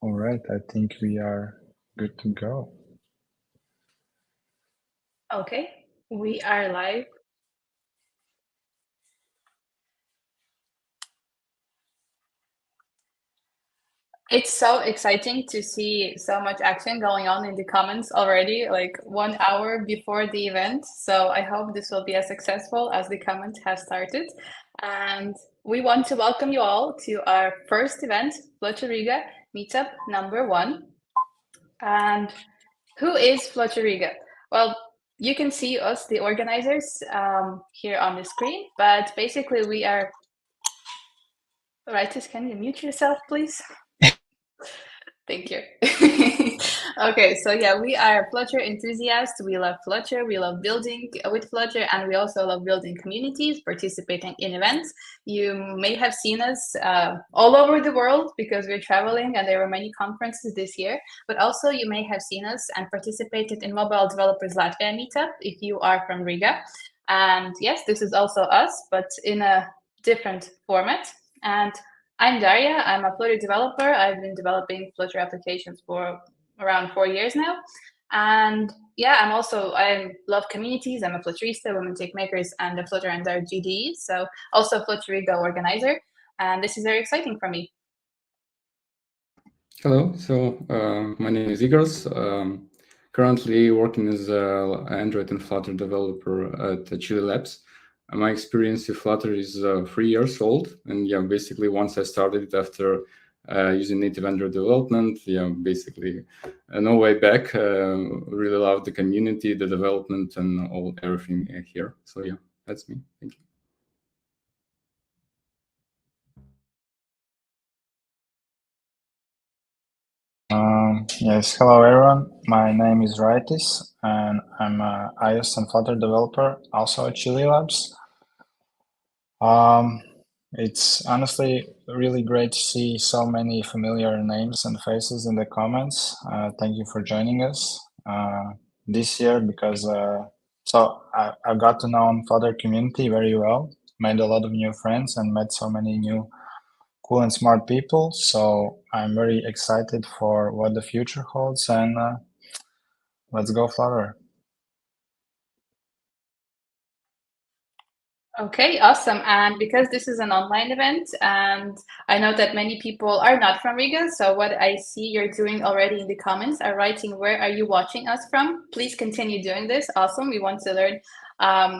All right, I think we are good to go. Okay, we are live. It's so exciting to see so much action going on in the comments already, like 1 hour before the event. So I hope this will be as successful as the comment has started. And we want to welcome you all to our first event, Flutter Riga Meetup #1. And who is Flutter Riga? Well, you can see us, the organizers, here on the screen, but basically we are. Rightus, can you mute yourself, please? Thank you. Okay, so yeah, we are Flutter enthusiasts. We love Flutter. We love building with Flutter, and we also love building communities, participating in events. You may have seen us all over the world because we're traveling, and there were many conferences this year. But also, you may have seen us and participated in Mobile Developers Latvia Meetup if you are from Riga. And yes, this is also us, but in a different format. And I'm Daria. I'm a Flutter developer. I've been developing Flutter applications for around 4 years now. And yeah, I love communities. I'm a Flutterista, Women Take Makers, and a Flutter and Dart GDE. So also Flutter Riga organizer. And this is very exciting for me. Hello, so my name is Igors. Currently working as an Android and Flutter developer at Chili Labs. My experience with Flutter is 3 years old, and yeah, basically once I started after using native Android development, yeah, basically no way back. Really love the community, the development, and everything here. So yeah, that's me. Thank you. Yes, hello everyone. My name is Rightus, and I'm a iOS and Flutter developer, also at Chili Labs. It's honestly really great to see so many familiar names and faces in the comments. Thank you for joining us this year because I got to know Flutter community very well, made a lot of new friends, and met so many new cool and smart people. So I'm very excited for what the future holds, and let's go Flutter. Okay, awesome. And because this is an online event, and I know that many people are not from Riga, so what I see you're doing already in the comments are writing, where are you watching us from? Please continue doing this. Awesome. We want to learn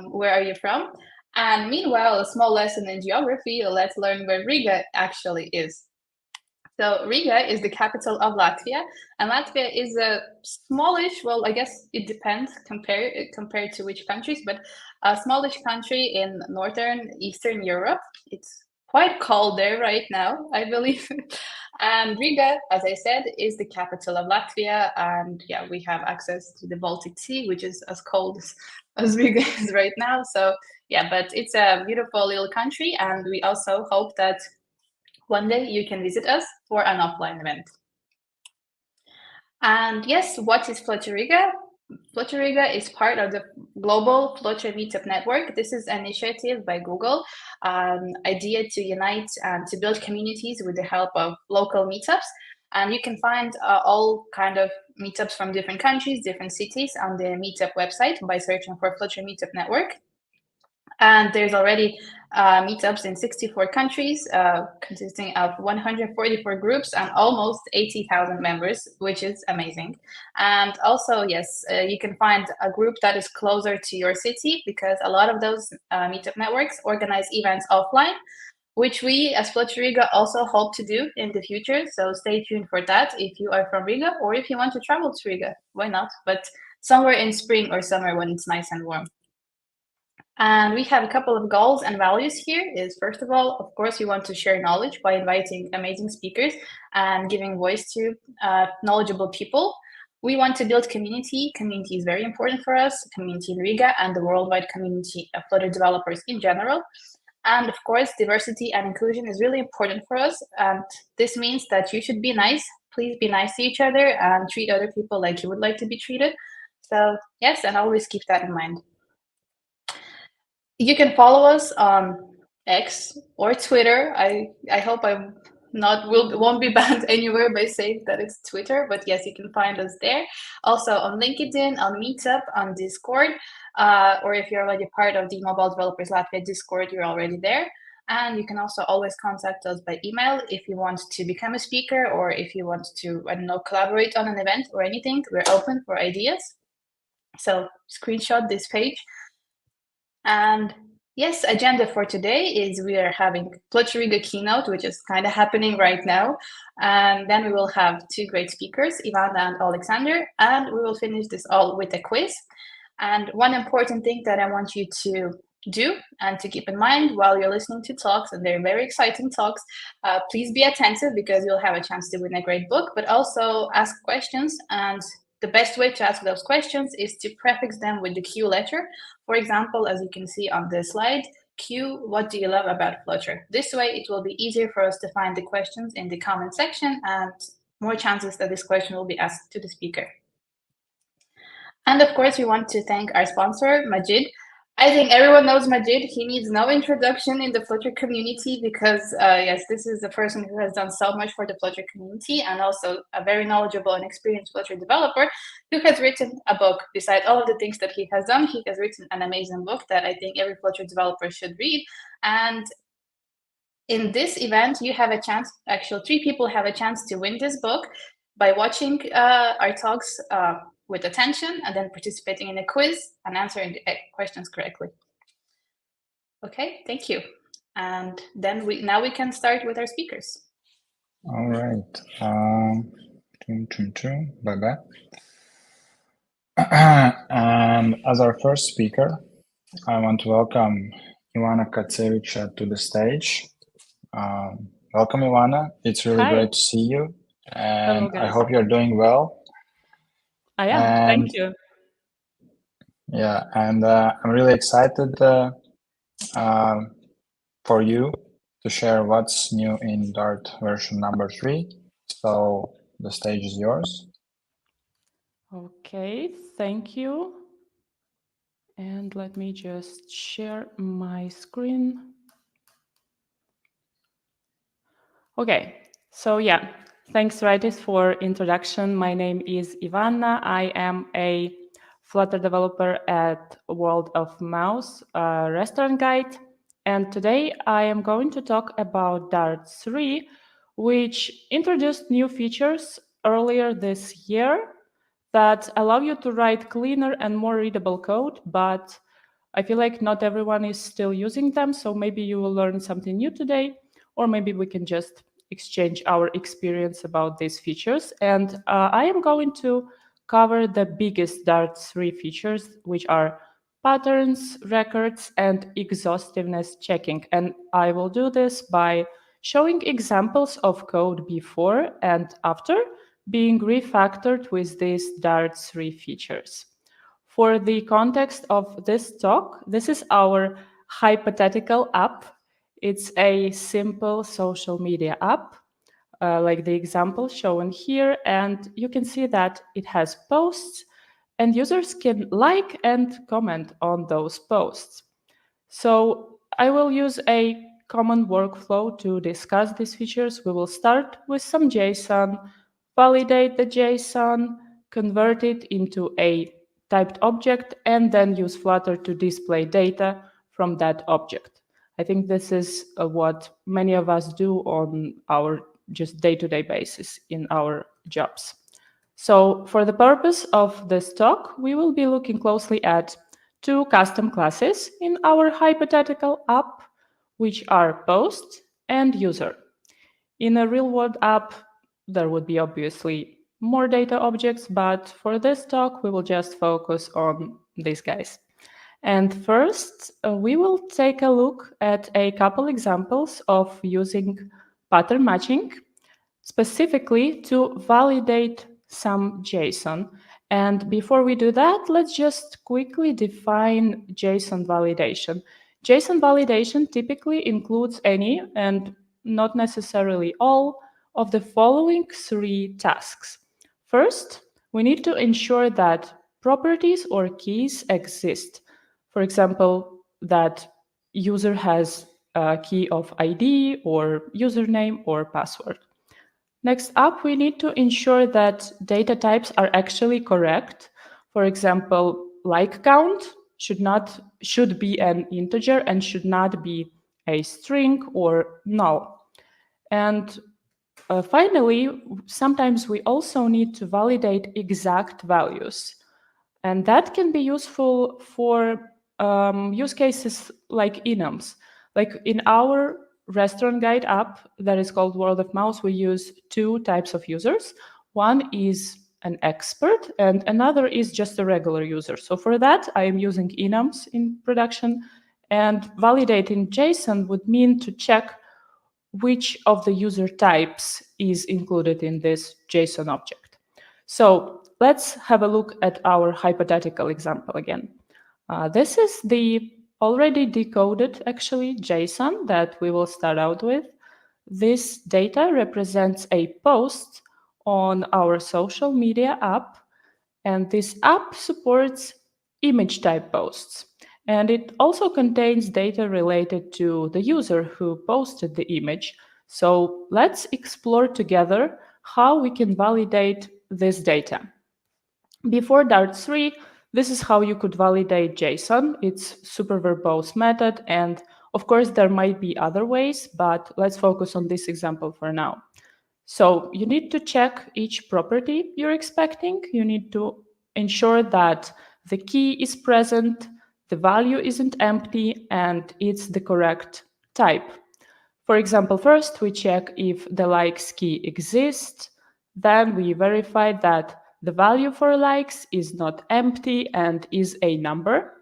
where are you from? And meanwhile, a small lesson in geography. Let's learn where Riga actually is. So Riga is the capital of Latvia, and Latvia is a smallish, well, I guess it depends compared to which countries, but a smallish country in northern Eastern Europe. It's quite cold there right now, I believe. And Riga, as I said, is the capital of Latvia, and yeah, we have access to the Baltic Sea, which is as cold as Riga is right now. So yeah, but it's a beautiful little country, and we also hope that one day you can visit us for an offline event. And yes, what is Flutter Riga? Flutter Riga is part of the global Flutter Meetup network. This is an initiative by Google, idea to unite and to build communities with the help of local meetups. And you can find all kind of meetups from different countries, different cities on the Meetup website by searching for Flutter Meetup Network. And there's already meetups in 64 countries, consisting of 144 groups and almost 80,000 members, which is amazing. And also, yes, you can find a group that is closer to your city, because a lot of those meetup networks organize events offline, which we as Flutter Riga also hope to do in the future. So stay tuned for that if you are from Riga, or if you want to travel to Riga, why not? But somewhere in spring or summer when it's nice and warm. And we have a couple of goals and values here. Is first of all, of course, we want to share knowledge by inviting amazing speakers and giving voice to knowledgeable people. We want to build community. Community is very important for us, community in Riga and the worldwide community of Flutter developers in general. And of course, diversity and inclusion is really important for us. And this means that you should be nice. Please be nice to each other and treat other people like you would like to be treated. So yes, and always keep that in mind. You can follow us on X or Twitter. I hope I'm won't be banned anywhere by saying that it's Twitter, but yes, you can find us there. Also on LinkedIn, on Meetup, on Discord, or if you're already part of the Mobile Developers Latvia Discord, you're already there. And you can also always contact us by email if you want to become a speaker or if you want to, I don't know, collaborate on an event or anything. We're open for ideas. So screenshot this page. And yes, agenda for today is we are having Flutter Riga Keynote, which is kind of happening right now. And then we will have two great speakers, Ivanna and Alexander, and we will finish this all with a quiz. And one important thing that I want you to do and to keep in mind while you're listening to talks, and they're very exciting talks, please be attentive because you'll have a chance to win a great book, but also ask questions. And the best way to ask those questions is to prefix them with the Q letter. For example, as you can see on this slide, Q, what do you love about Flutter? This way, it will be easier for us to find the questions in the comment section and more chances that this question will be asked to the speaker. And of course, we want to thank our sponsor, Majid. I think everyone knows Majid. He needs no introduction in the Flutter community because, yes, this is a person who has done so much for the Flutter community and also a very knowledgeable and experienced Flutter developer who has written a book. Besides all of the things that he has done, he has written an amazing book that I think every Flutter developer should read. And in this event, you have a chance, actually 3 people have a chance to win this book by watching our talks with attention and then participating in a quiz and answering the questions correctly. Okay, thank you. And then now we can start with our speakers. All right. Bye-bye. And as our first speaker, I want to welcome Ivanna Kacevica to the stage. Welcome, Ivanna. It's really great to see you. And I hope you're doing well. I am. Thank you. Yeah, and I'm really excited for you to share what's new in Dart version number 3. So the stage is yours. Okay, thank you. And let me just share my screen. Okay, so yeah, thanks, Radis, for introduction. My name is Ivanna. I am a Flutter developer at World of Mouse restaurant guide. And today I am going to talk about Dart 3, which introduced new features earlier this year that allow you to write cleaner and more readable code, but I feel like not everyone is still using them, so maybe you will learn something new today, or maybe we can just exchange our experience about these features. And I am going to cover the biggest Dart 3 features, which are patterns, records, and exhaustiveness checking. And I will do this by showing examples of code before and after being refactored with these Dart 3 features. For the context of this talk, this is our hypothetical app. It's a simple social media app, like the example shown here, and you can see that it has posts, and users can like and comment on those posts. So I will use a common workflow to discuss these features. We will start with some JSON, validate the JSON, convert it into a typed object, and then use Flutter to display data from that object. I think this is what many of us do on our just day-to-day basis in our jobs. So for the purpose of this talk, we will be looking closely at 2 custom classes in our hypothetical app, which are post and user. In a real-world app, there would be obviously more data objects, but for this talk, we will just focus on these guys. And first, we will take a look at a couple examples of using pattern matching, specifically to validate some JSON. And before we do that, let's just quickly define JSON validation. JSON validation typically includes any and not necessarily all of the following 3 tasks. First, we need to ensure that properties or keys exist. For example, that user has key of ID or username or password. Next up, we need to ensure that data types are actually correct. For example, like count should be an integer and should not be a string or null. And finally, sometimes we also need to validate exact values. And that can be useful for use cases like enums. Like in our restaurant guide app that is called World of Mouse, we use two types of users. One is an expert and another is just a regular user. So for that, I am using enums in production, and validating JSON would mean to check which of the user types is included in this JSON object. So let's have a look at our hypothetical example again. This is the already decoded, actually, JSON that we will start out with. This data represents a post on our social media app, and this app supports image type posts. And it also contains data related to the user who posted the image. So let's explore together how we can validate this data. Before Dart 3, this is how you could validate JSON. It's super verbose method, and of course there might be other ways, but let's focus on this example for now. So you need to check each property you're expecting. You need to ensure that the key is present, the value isn't empty, and it's the correct type. For example, first we check if the likes key exists. Then we verify that the value for likes is not empty and is a number.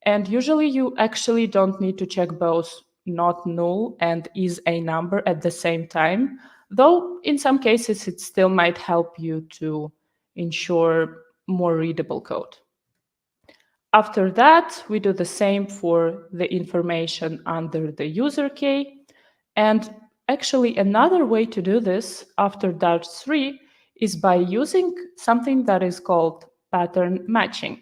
And usually you actually don't need to check both not null and is a number at the same time, though in some cases it still might help you to ensure more readable code. After that, we do the same for the information under the user key. And actually another way to do this after Dart 3 is by using something that is called pattern matching.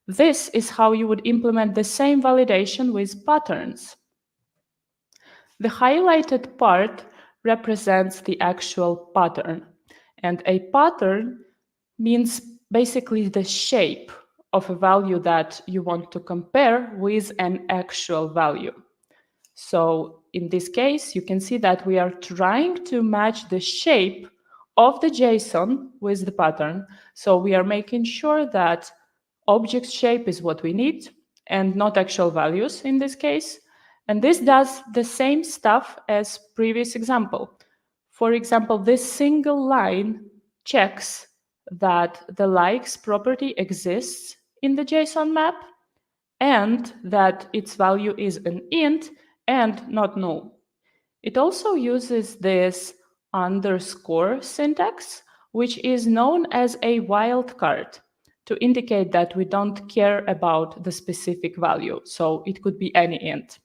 This is how you would implement the same validation with patterns. The highlighted part represents the actual pattern, and a pattern means basically the shape of a value that you want to compare with an actual value. So in this case, you can see that we are trying to match the shape of the JSON with the pattern. So we are making sure that object shape is what we need and not actual values in this case. And this does the same stuff as previous example. For example, this single line checks that the likes property exists in the JSON map and that its value is an int and not null. It also uses this underscore syntax, which is known as a wildcard, to indicate that we don't care about the specific value. So it could be any int.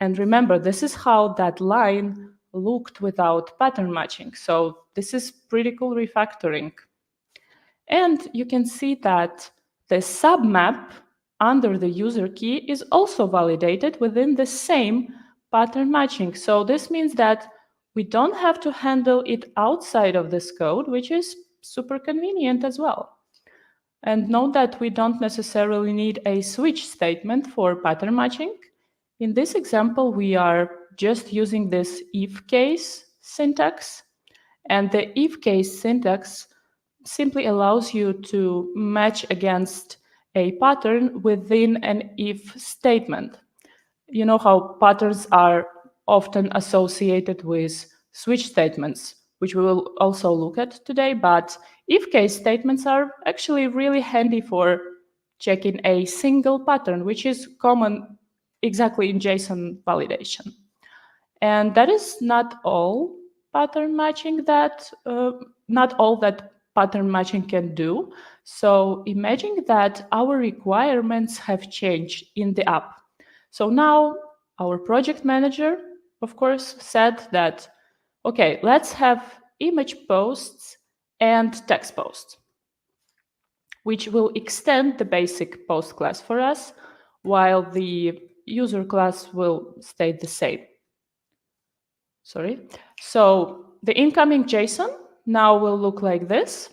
And remember, this is how that line looked without pattern matching. So this is pretty cool refactoring. And you can see that the submap under the user key is also validated within the same pattern matching. So this means that we don't have to handle it outside of this code, which is super convenient as well. And note that we don't necessarily need a switch statement for pattern matching. In this example, we are just using this if case syntax. And the if case syntax simply allows you to match against a pattern within an if statement. You know how patterns are often associated with switch statements, which we will also look at today, but if case statements are actually really handy for checking a single pattern, which is common exactly in JSON validation. And that is not all pattern matching that, not all that pattern matching can do. So imagine that our requirements have changed in the app. So now our project manager, of course, said that, okay, let's have image posts and text posts, which will extend the basic post class for us, while the user class will stay the same. Sorry. So the incoming JSON now will look like this.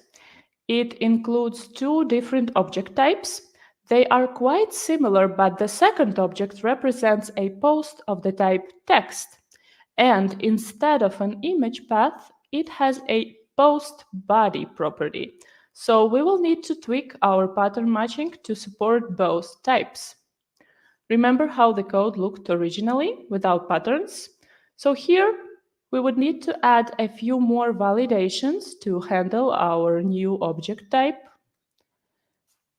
It includes two different object types. They are quite similar, but the second object represents a post of the type text. And instead of an image path, it has a post body property. So we will need to tweak our pattern matching to support both types. Remember how the code looked originally without patterns? So here we would need to add a few more validations to handle our new object type.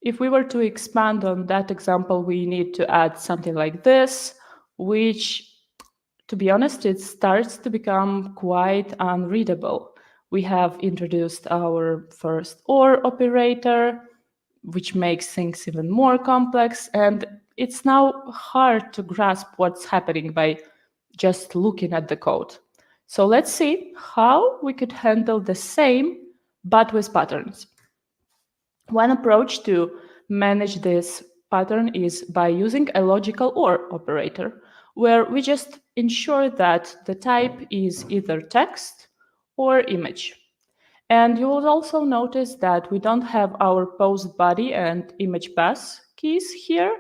If we were to expand on that example, we need to add something like this, which, to be honest, it starts to become quite unreadable. We have introduced our first OR operator, which makes things even more complex, and it's now hard to grasp what's happening by just looking at the code. So let's see how we could handle the same, but with patterns. One approach to manage this pattern is by using a logical OR operator, where we just ensure that the type is either text or image. And you will also notice that we don't have our post body and image pass keys here.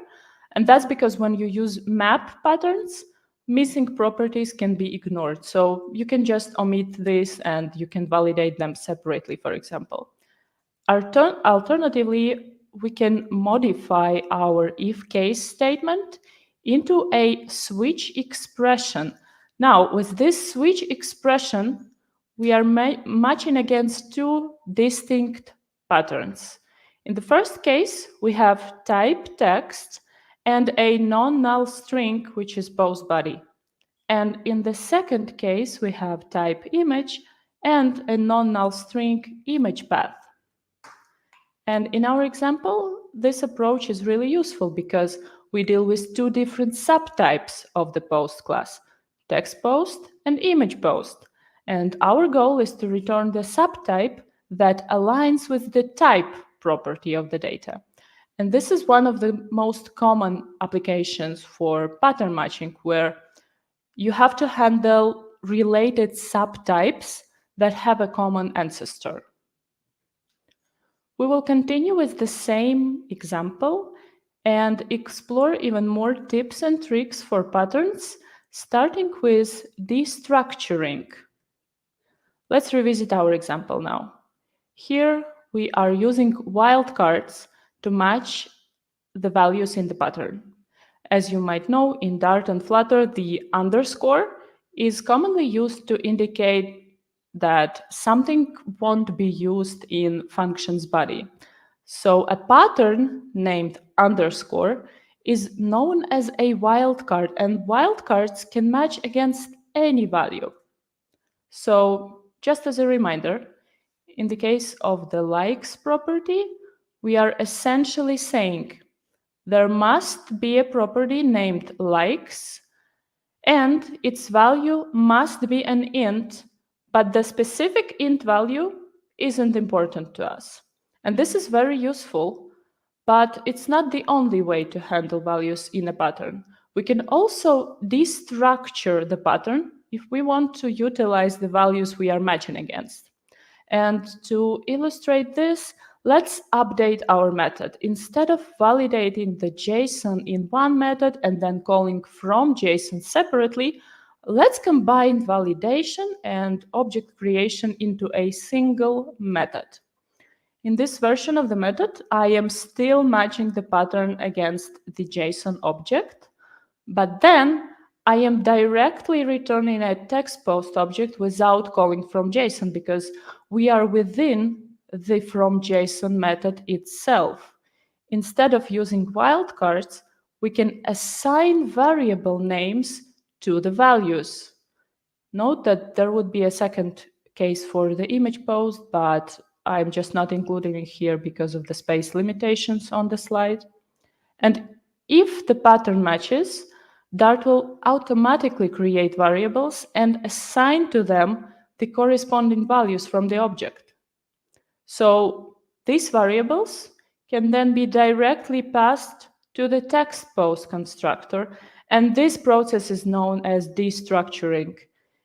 And that's because when you use map patterns, missing properties can be ignored. So you can just omit this and you can validate them separately, for example. Alternatively, we can modify our if case statement into a switch expression. Now, with this switch expression, we are matching against two distinct patterns. In the first case, we have type text and a non-null string, which is post body. And in the second case, we have type image and a non-null string image path. And in our example, this approach is really useful because we deal with two different subtypes of the post class, text post and image post. And our goal is to return the subtype that aligns with the type property of the data. And this is one of the most common applications for pattern matching, where you have to handle related subtypes that have a common ancestor. We will continue with the same example and explore even more tips and tricks for patterns, starting with destructuring. Let's revisit our example now. Here we are using wildcards to match the values in the pattern. As you might know, in Dart and Flutter, the underscore is commonly used to indicate that something won't be used in function's body. So a pattern named underscore is known as a wildcard, and wildcards can match against any value. So just as a reminder, in the case of the likes property, we are essentially saying there must be a property named likes, and its value must be an int, but the specific int value isn't important to us. And this is very useful, but it's not the only way to handle values in a pattern. We can also destructure the pattern if we want to utilize the values we are matching against. And to illustrate this, let's update our method. Instead of validating the JSON in one method and then calling from JSON separately, let's combine validation and object creation into a single method. In this version of the method, I am still matching the pattern against the JSON object, but then I am directly returning a text post object without calling from JSON because we are within the from JSON method itself. Instead of using wildcards, we can assign variable names to the values. Note that there would be a second case for the image post, but I'm just not including it here because of the space limitations on the slide. And if the pattern matches, Dart will automatically create variables and assign to them the corresponding values from the object. So these variables can then be directly passed to the text post constructor, And this process is known as destructuring.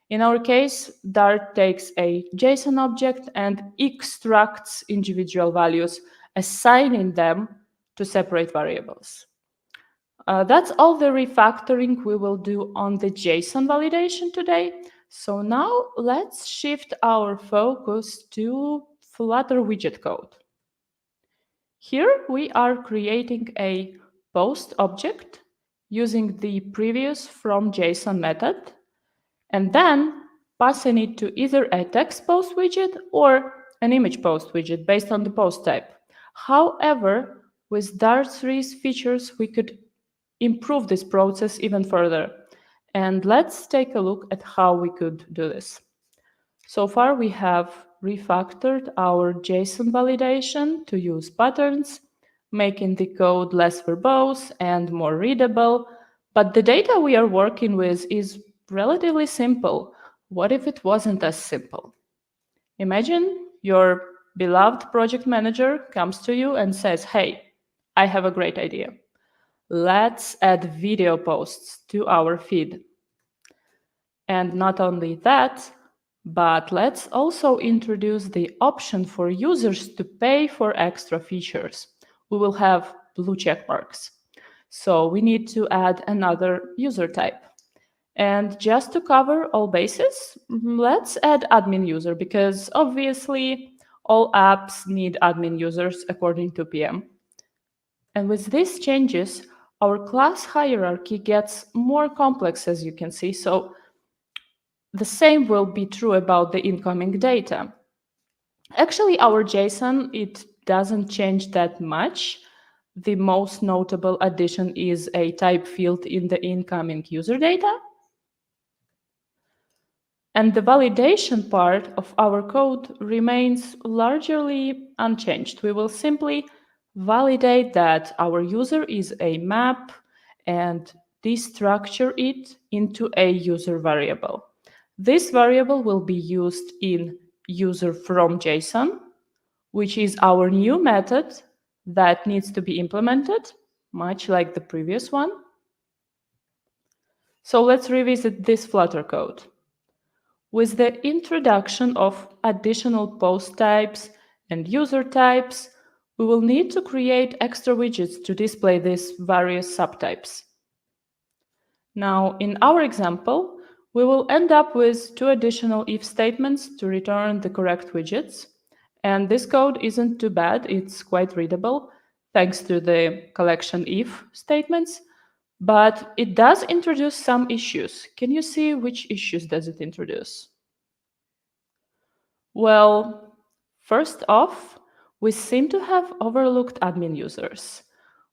In our case, Dart takes a JSON object and extracts individual values, assigning them to separate variables. That's all the refactoring we will do on the JSON validation today. So now let's shift our focus to Flutter widget code. Here we are creating a post object using the previous from JSON method, and then passing it to either a text post widget or an image post widget based on the post type. However, with Dart 3's features, we could improve this process even further. And let's take a look at how we could do this. So far, we have refactored our JSON validation to use patterns, making the code less verbose and more readable. But the data we are working with is relatively simple. What if it wasn't as simple? Imagine your beloved project manager comes to you and says, "Hey, I have a great idea. Let's add video posts to our feed." And not only that, but let's also introduce the option for users to pay for extra features. We will have blue check marks. So we need to add another user type. And just to cover all bases, let's add admin user, because obviously all apps need admin users according to PM. And with these changes, our class hierarchy gets more complex, as you can see. So the same will be true about the incoming data. Actually, our JSON, it doesn't change that much. The most notable addition is a type field in the incoming user data. And the validation part of our code remains largely unchanged. We will simply validate that our user is a map and destructure it into a user variable. This variable will be used in user from JSON, which is our new method that needs to be implemented, much like the previous one. So let's revisit this Flutter code. With the introduction of additional post types and user types, we will need to create extra widgets to display these various subtypes. Now, in our example, we will end up with 2 additional if statements to return the correct widgets. And this code isn't too bad, it's quite readable, thanks to the collection if statements. But it does introduce some issues. Can you see which issues does it introduce? Well, first off, we seem to have overlooked admin users.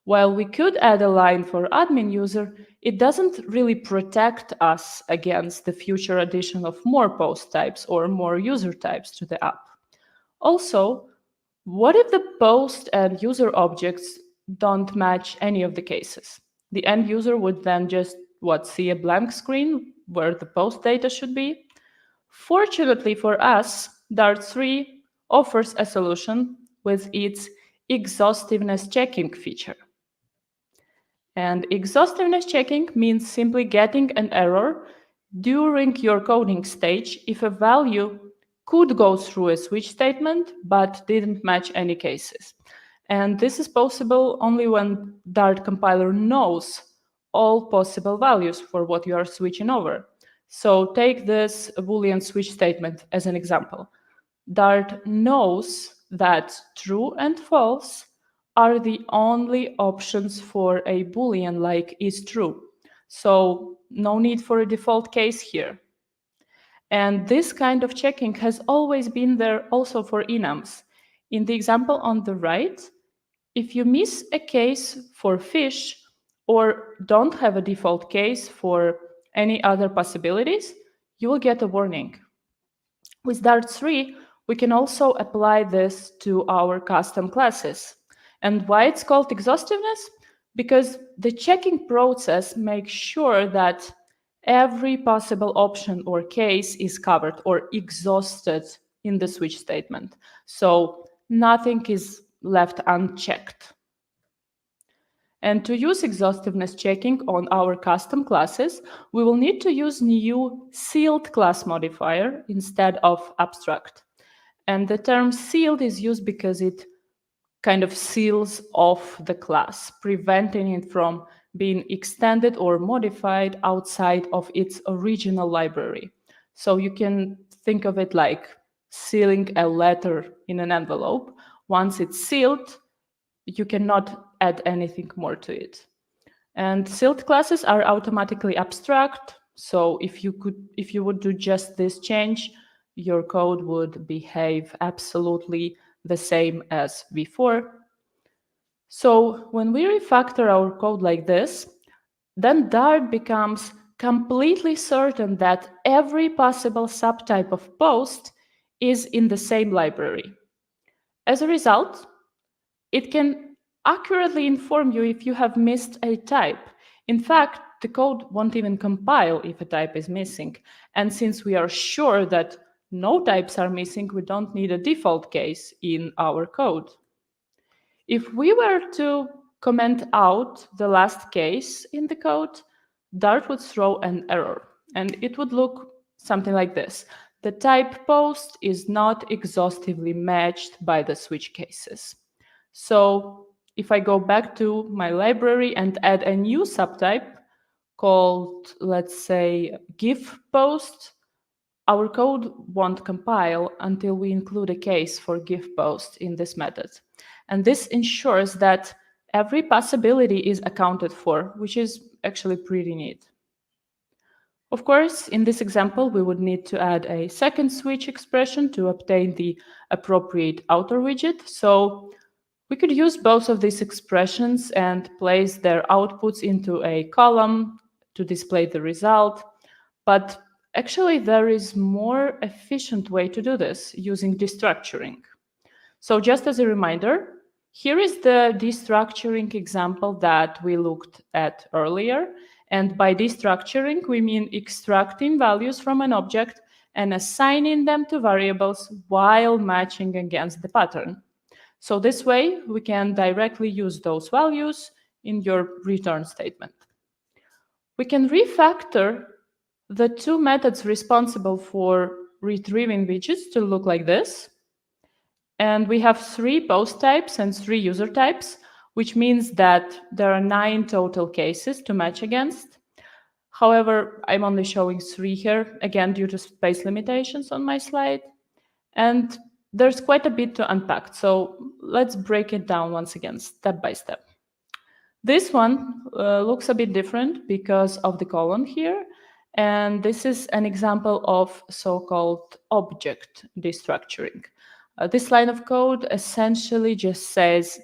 While we could add a line for admin user, it doesn't really protect us against the future addition of more post types or more user types to the app. Also, what if the post and user objects don't match any of the cases? The end user would then just, see a blank screen where the post data should be? Fortunately for us, Dart 3 offers a solution with its exhaustiveness checking feature. And exhaustiveness checking means simply getting an error during your coding stage if a value could go through a switch statement but didn't match any cases. And this is possible only when Dart compiler knows all possible values for what you are switching over. So take this Boolean switch statement as an example. Dart knows that true and false are the only options for a Boolean like is true. So no need for a default case here. And this kind of checking has always been there also for enums. In the example on the right, if you miss a case for fish or don't have a default case for any other possibilities, you will get a warning. With Dart 3, we can also apply this to our custom classes. And why it's called exhaustiveness? Because the checking process makes sure that every possible option or case is covered or exhausted in the switch statement. So nothing is left unchecked. And to use exhaustiveness checking on our custom classes, we will need to use new sealed class modifier instead of abstract. And the term sealed is used because it kind of seals off the class, preventing it from being extended or modified outside of its original library. So you can think of it like sealing a letter in an envelope. Once it's sealed, you cannot add anything more to it. And sealed classes are automatically abstract. So if you would do just this change, your code would behave absolutely the same as before. So when we refactor our code like this, then Dart becomes completely certain that every possible subtype of post is in the same library. As a result, it can accurately inform you if you have missed a type. In fact, the code won't even compile if a type is missing. And since we are sure that no types are missing, we don't need a default case in our code. If we were to comment out the last case in the code, Dart would throw an error, and it would look something like this. The type post is not exhaustively matched by the switch cases. So if I go back to my library and add a new subtype called, let's say, GIF post, our code won't compile until we include a case for GIF post in this method. And this ensures that every possibility is accounted for, which is actually pretty neat. Of course, in this example, we would need to add a second switch expression to obtain the appropriate outer widget. So we could use both of these expressions and place their outputs into a column to display the result. But actually, there is more efficient way to do this using destructuring. So just as a reminder, here is the destructuring example that we looked at earlier. And by destructuring, we mean extracting values from an object and assigning them to variables while matching against the pattern. So this way, we can directly use those values in your return statement. We can refactor the two methods responsible for retrieving widgets to look like this. And we have 3 post types and 3 user types, which means that there are 9 total cases to match against. However, I'm only showing 3 here, again, due to space limitations on my slide. And there's quite a bit to unpack, so let's break it down once again, step by step. This one looks a bit different because of the colon here, and this is an example of so-called object destructuring. This line of code essentially just says,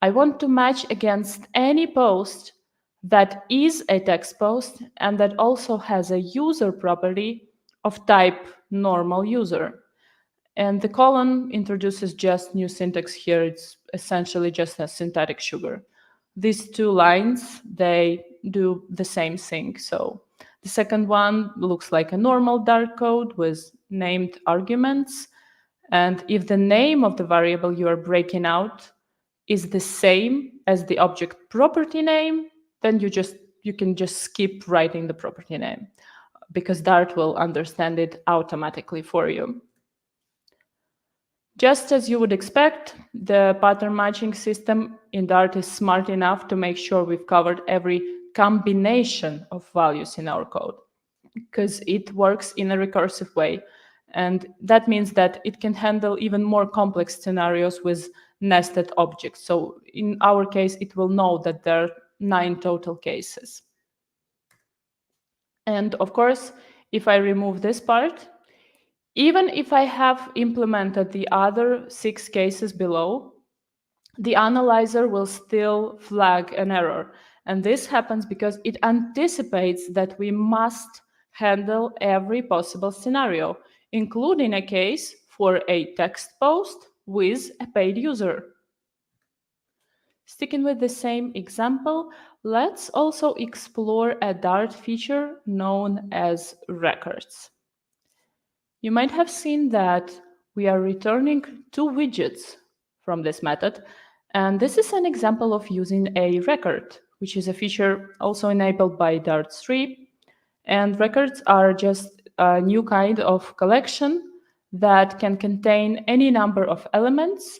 I want to match against any post that is a text post and that also has a user property of type normal user. And the colon introduces just new syntax here. It's essentially just a syntactic sugar. These 2 lines, they do the same thing. So the second one looks like a normal Dart code with named arguments. And if the name of the variable you are breaking out is the same as the object property name, then you can just skip writing the property name because Dart will understand it automatically for you. Just as you would expect, the pattern matching system in Dart is smart enough to make sure we've covered every combination of values in our code, because it works in a recursive way. And that means that it can handle even more complex scenarios with nested objects. So in our case, it will know that there are 9 total cases. And of course, if I remove this part, even if I have implemented the other 6 cases below, the analyzer will still flag an error. And this happens because it anticipates that we must handle every possible scenario, including a case for a text post with a paid user. Sticking with the same example, let's also explore a Dart feature known as records. You might have seen that we are returning 2 widgets from this method, And this is an example of using a record, which is a feature also enabled by Dart 3. And records are just a new kind of collection that can contain any number of elements.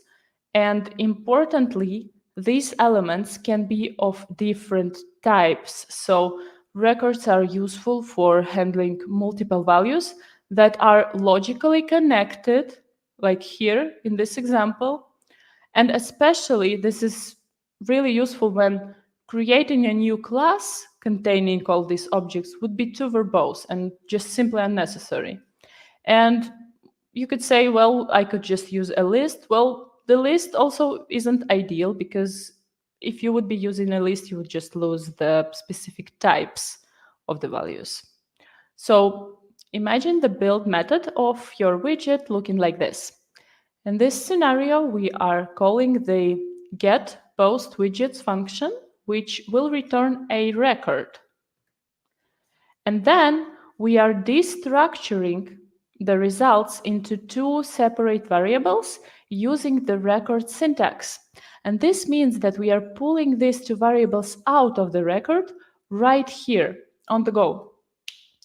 And importantly, these elements can be of different types. So records are useful for handling multiple values that are logically connected, like here in this example. And especially, this is really useful when creating a new class containing all these objects would be too verbose and just simply unnecessary. And you could say, well, I could just use a list. Well, the list also isn't ideal because if you would be using a list, you would just lose the specific types of the values. So imagine the build method of your widget looking like this. In this scenario, we are calling the getPostWidgets function, which will return a record. And then we are destructuring the results into two separate variables using the record syntax. And this means that we are pulling these two variables out of the record right here on the go.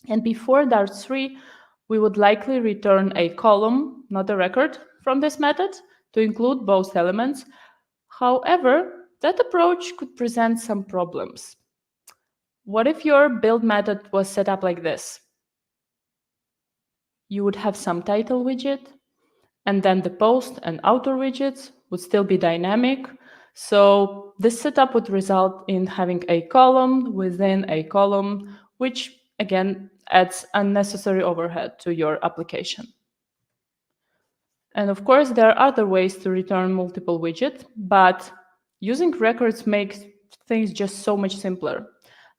And before Dart 3, we would likely return a column, not a record, from this method to include both elements. However, that approach could present some problems. What if your build method was set up like this? You would have some title widget, and then the post and outer widgets would still be dynamic. So this setup would result in having a column within a column, which again adds unnecessary overhead to your application. And of course, there are other ways to return multiple widgets, but using records makes things just so much simpler.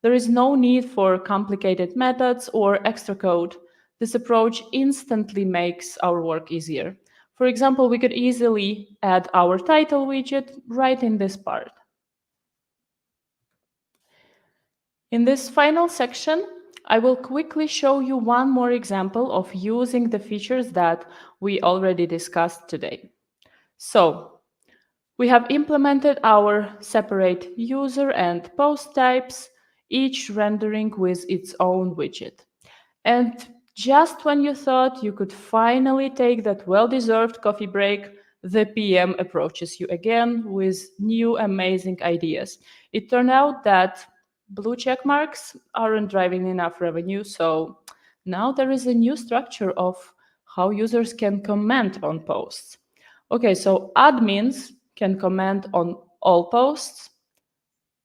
There is no need for complicated methods or extra code. This approach instantly makes our work easier. For example, we could easily add our title widget right in this part. In this final section, I will quickly show you one more example of using the features that we already discussed today. So, we have implemented our separate user and post types, each rendering with its own widget. And just when you thought you could finally take that well-deserved coffee break, the PM approaches you again with new amazing ideas. It turned out that blue check marks aren't driving enough revenue, so now there is a new structure of how users can comment on posts. Okay, so admins can comment on all posts.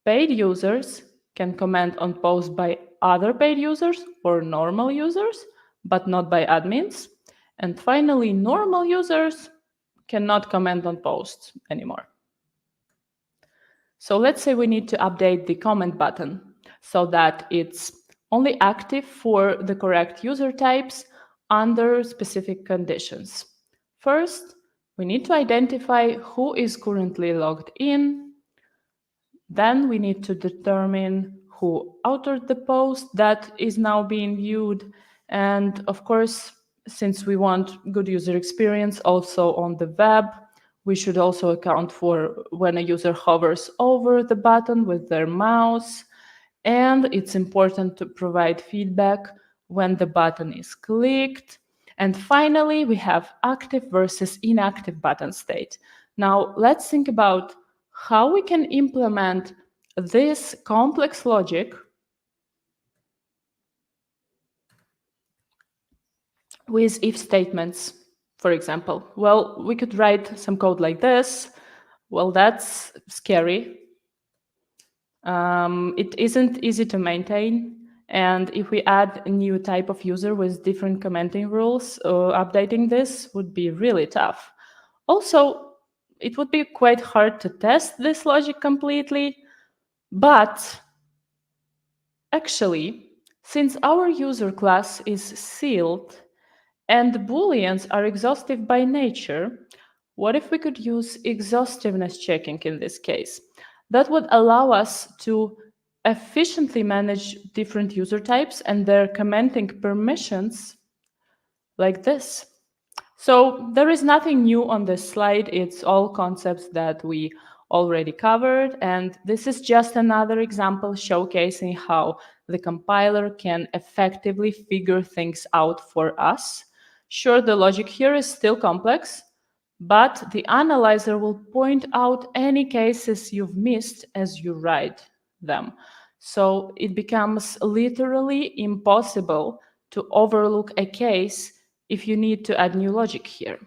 Paid users can comment on posts by other paid users or normal users, but not by admins. And finally, normal users cannot comment on posts anymore. So let's say we need to update the comment button so that it's only active for the correct user types under specific conditions. First, we need to identify who is currently logged in. Then we need to determine who authored the post that is now being viewed. And of course, since we want good user experience also on the web, we should also account for when a user hovers over the button with their mouse. And it's important to provide feedback when the button is clicked. And finally, we have active versus inactive button state. Now, let's think about how we can implement this complex logic with if statements, for example. Well, we could write some code like this. Well, that's scary. It isn't easy to maintain. And if we add a new type of user with different commenting rules, updating this would be really tough. Also, it would be quite hard to test this logic completely, but actually, since our user class is sealed and booleans are exhaustive by nature, what if we could use exhaustiveness checking in this case? That would allow us to efficiently manage different user types and their commenting permissions like this. So there is nothing new on this slide. It's all concepts that we already covered. And this is just another example showcasing how the compiler can effectively figure things out for us. Sure, the logic here is still complex, but the analyzer will point out any cases you've missed as you write them. So it becomes literally impossible to overlook a case if you need to add new logic here.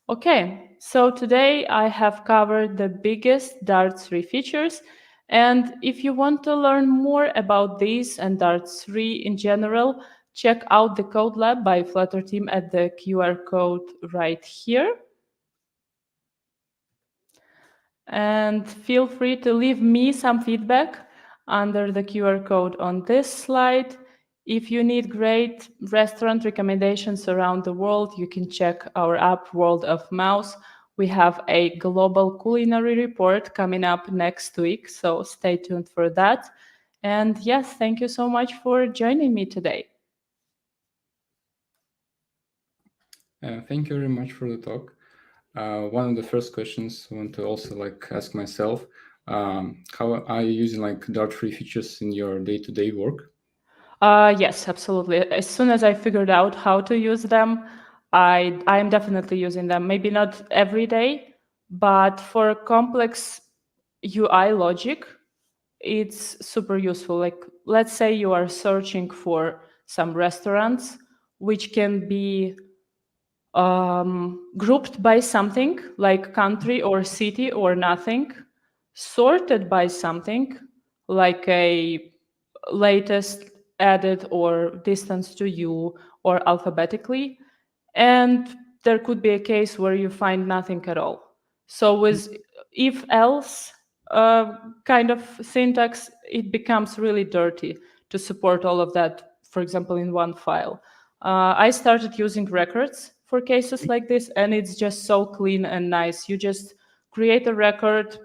Okay, so today I have covered the biggest Dart3 features. And if you want to learn more about these and Dart3 in general, check out the Code Lab by Flutter team at the QR code right here. And feel free to leave me some feedback under the QR code on this slide. If you need great restaurant recommendations around the world, you can check our app, World of Mouse. We have a global culinary report coming up next week, so stay tuned for that. And yes, thank you so much for joining me today. Thank you very much for the talk. One of the first questions I want to also ask myself, how are you using Dart3 features in your day-to-day work? Yes, absolutely. As soon as I figured out how to use them, I am definitely using them. Maybe not every day, but for complex UI logic, it's super useful. Like, let's say you are searching for some restaurants, which can be grouped by something like country or city or nothing, sorted by something like a latest added or distance to you or alphabetically. And there could be a case where you find nothing at all. So with if else kind of syntax, it becomes really dirty to support all of that, for example, in one file. I started using records for cases like this, and it's just so clean and nice. You just create a record,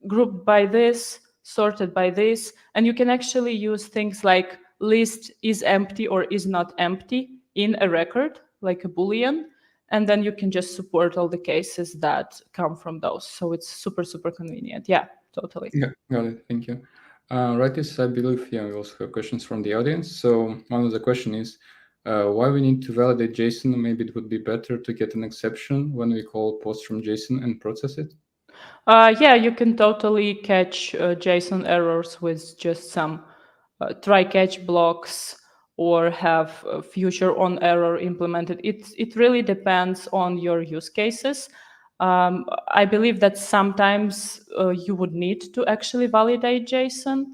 grouped by this, sorted by this, and you can actually use things like list is empty or is not empty in a record, like a Boolean, and then you can just support all the cases that come from those. So it's super, super convenient. Yeah, totally. Yeah, got it. Thank you. Right, I believe we also have questions from the audience. So one of the question is, why we need to validate JSON? Maybe it would be better to get an exception when we call post from JSON and process it. Yeah, you can totally catch JSON errors with just some try-catch blocks or have a future on error implemented. It really depends on your use cases. I believe that sometimes you would need to actually validate JSON,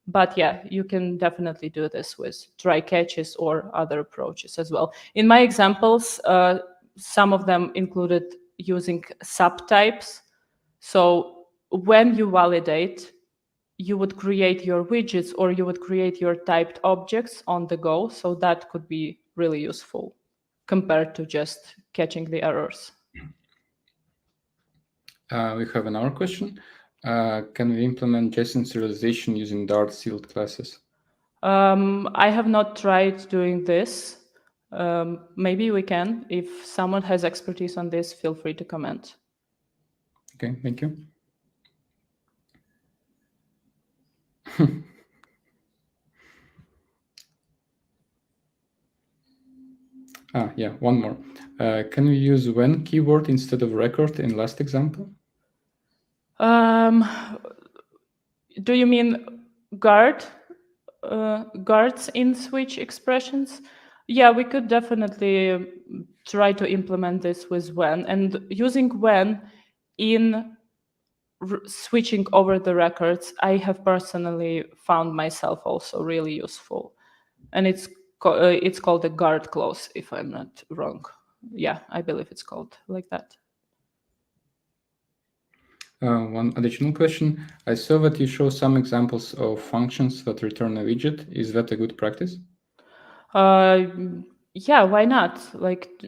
but yeah, you can definitely do this with try-catches or other approaches as well. In my examples, some of them included using subtypes. So when you validate, you would create your widgets or you would create your typed objects on the go. So that could be really useful compared to just catching the errors. We have another question. Can we implement JSON serialization using Dart sealed classes? I have not tried doing this. Maybe we can. If someone has expertise on this, feel free to comment. Okay, thank you. Yeah, one more. Can we use when keyword instead of record in last example? Do you mean guards in switch expressions? Yeah, we could definitely try to implement this with when, and using when in switching over the records, I have personally found myself also really useful. And it's called a guard clause, if I'm not wrong. Yeah, I believe it's called like that. One additional question. I saw that you show some examples of functions that return a widget. Is that a good practice? Yeah, why not? Like,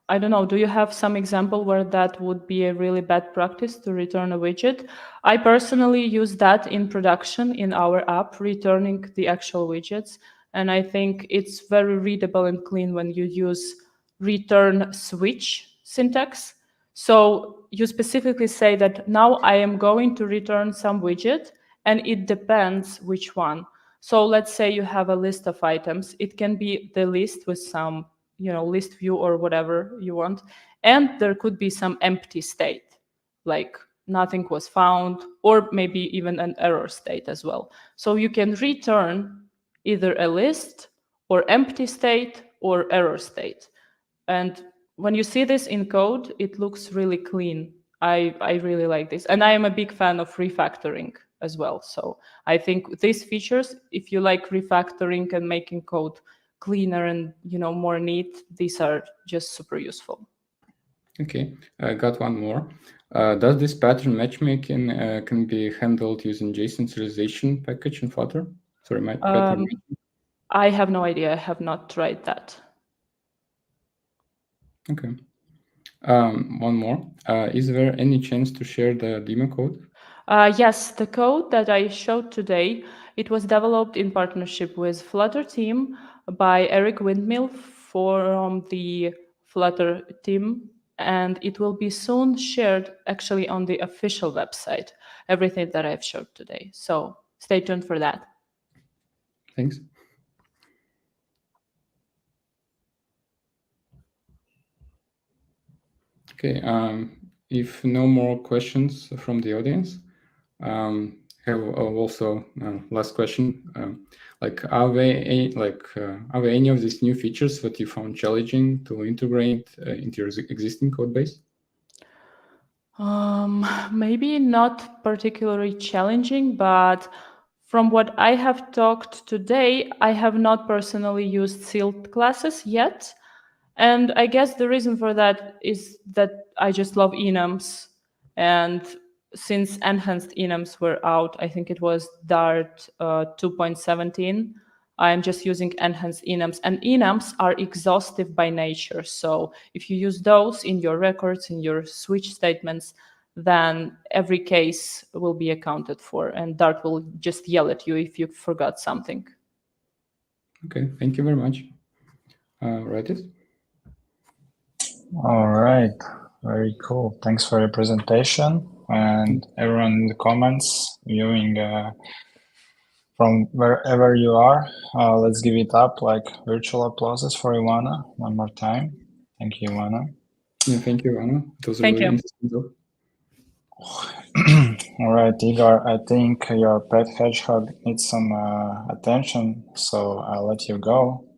I don't know, do you have some example where that would be a really bad practice to return a widget? I personally use that in production in our app, returning the actual widgets. And I think it's very readable and clean when you use return switch syntax. So you specifically say that now I am going to return some widget, and it depends which one. So let's say you have a list of items. It can be the list with some, list view or whatever you want. And there could be some empty state, like nothing was found, or maybe even an error state as well. So you can return either a list or empty state or error state. And when you see this in code, it looks really clean. I really like this. And I am a big fan of refactoring as well. So I think these features, if you like refactoring and making code cleaner and more neat, these are just super useful. Okay, I got one more. Does this pattern matchmaking can be handled using JSON serialization package in Flutter? Sorry, my pattern. I have no idea. I have not tried that. Okay. One more. Is there any chance to share the demo code? Yes, the code that I showed today, it was developed in partnership with Flutter team by Eric Windmill from the Flutter team, and it will be soon shared actually on the official website, everything that I've showed today. So stay tuned for that. Thanks. Okay, if no more questions from the audience, have also last question. Are there any of these new features that you found challenging to integrate into your existing code base? Maybe not particularly challenging, but from what I have talked today, I have not personally used sealed classes yet. And I guess the reason for that is that I just love enums. And since enhanced enums were out, I think it was Dart 2.17, I'm just using enhanced enums. And enums are exhaustive by nature. So if you use those in your records, in your switch statements, then every case will be accounted for. And Dart will just yell at you if you forgot something. Okay, thank you very much. Radis? All right, very cool. Thanks for your presentation, and everyone in the comments viewing from wherever you are. Let's give it up like virtual applauses for Ivanna one more time. Thank you, Ivanna. Yeah, thank you, Ivanna. It was Thank really you. interesting job. All right, Igor, I think your pet hedgehog needs some attention, so I'll let you go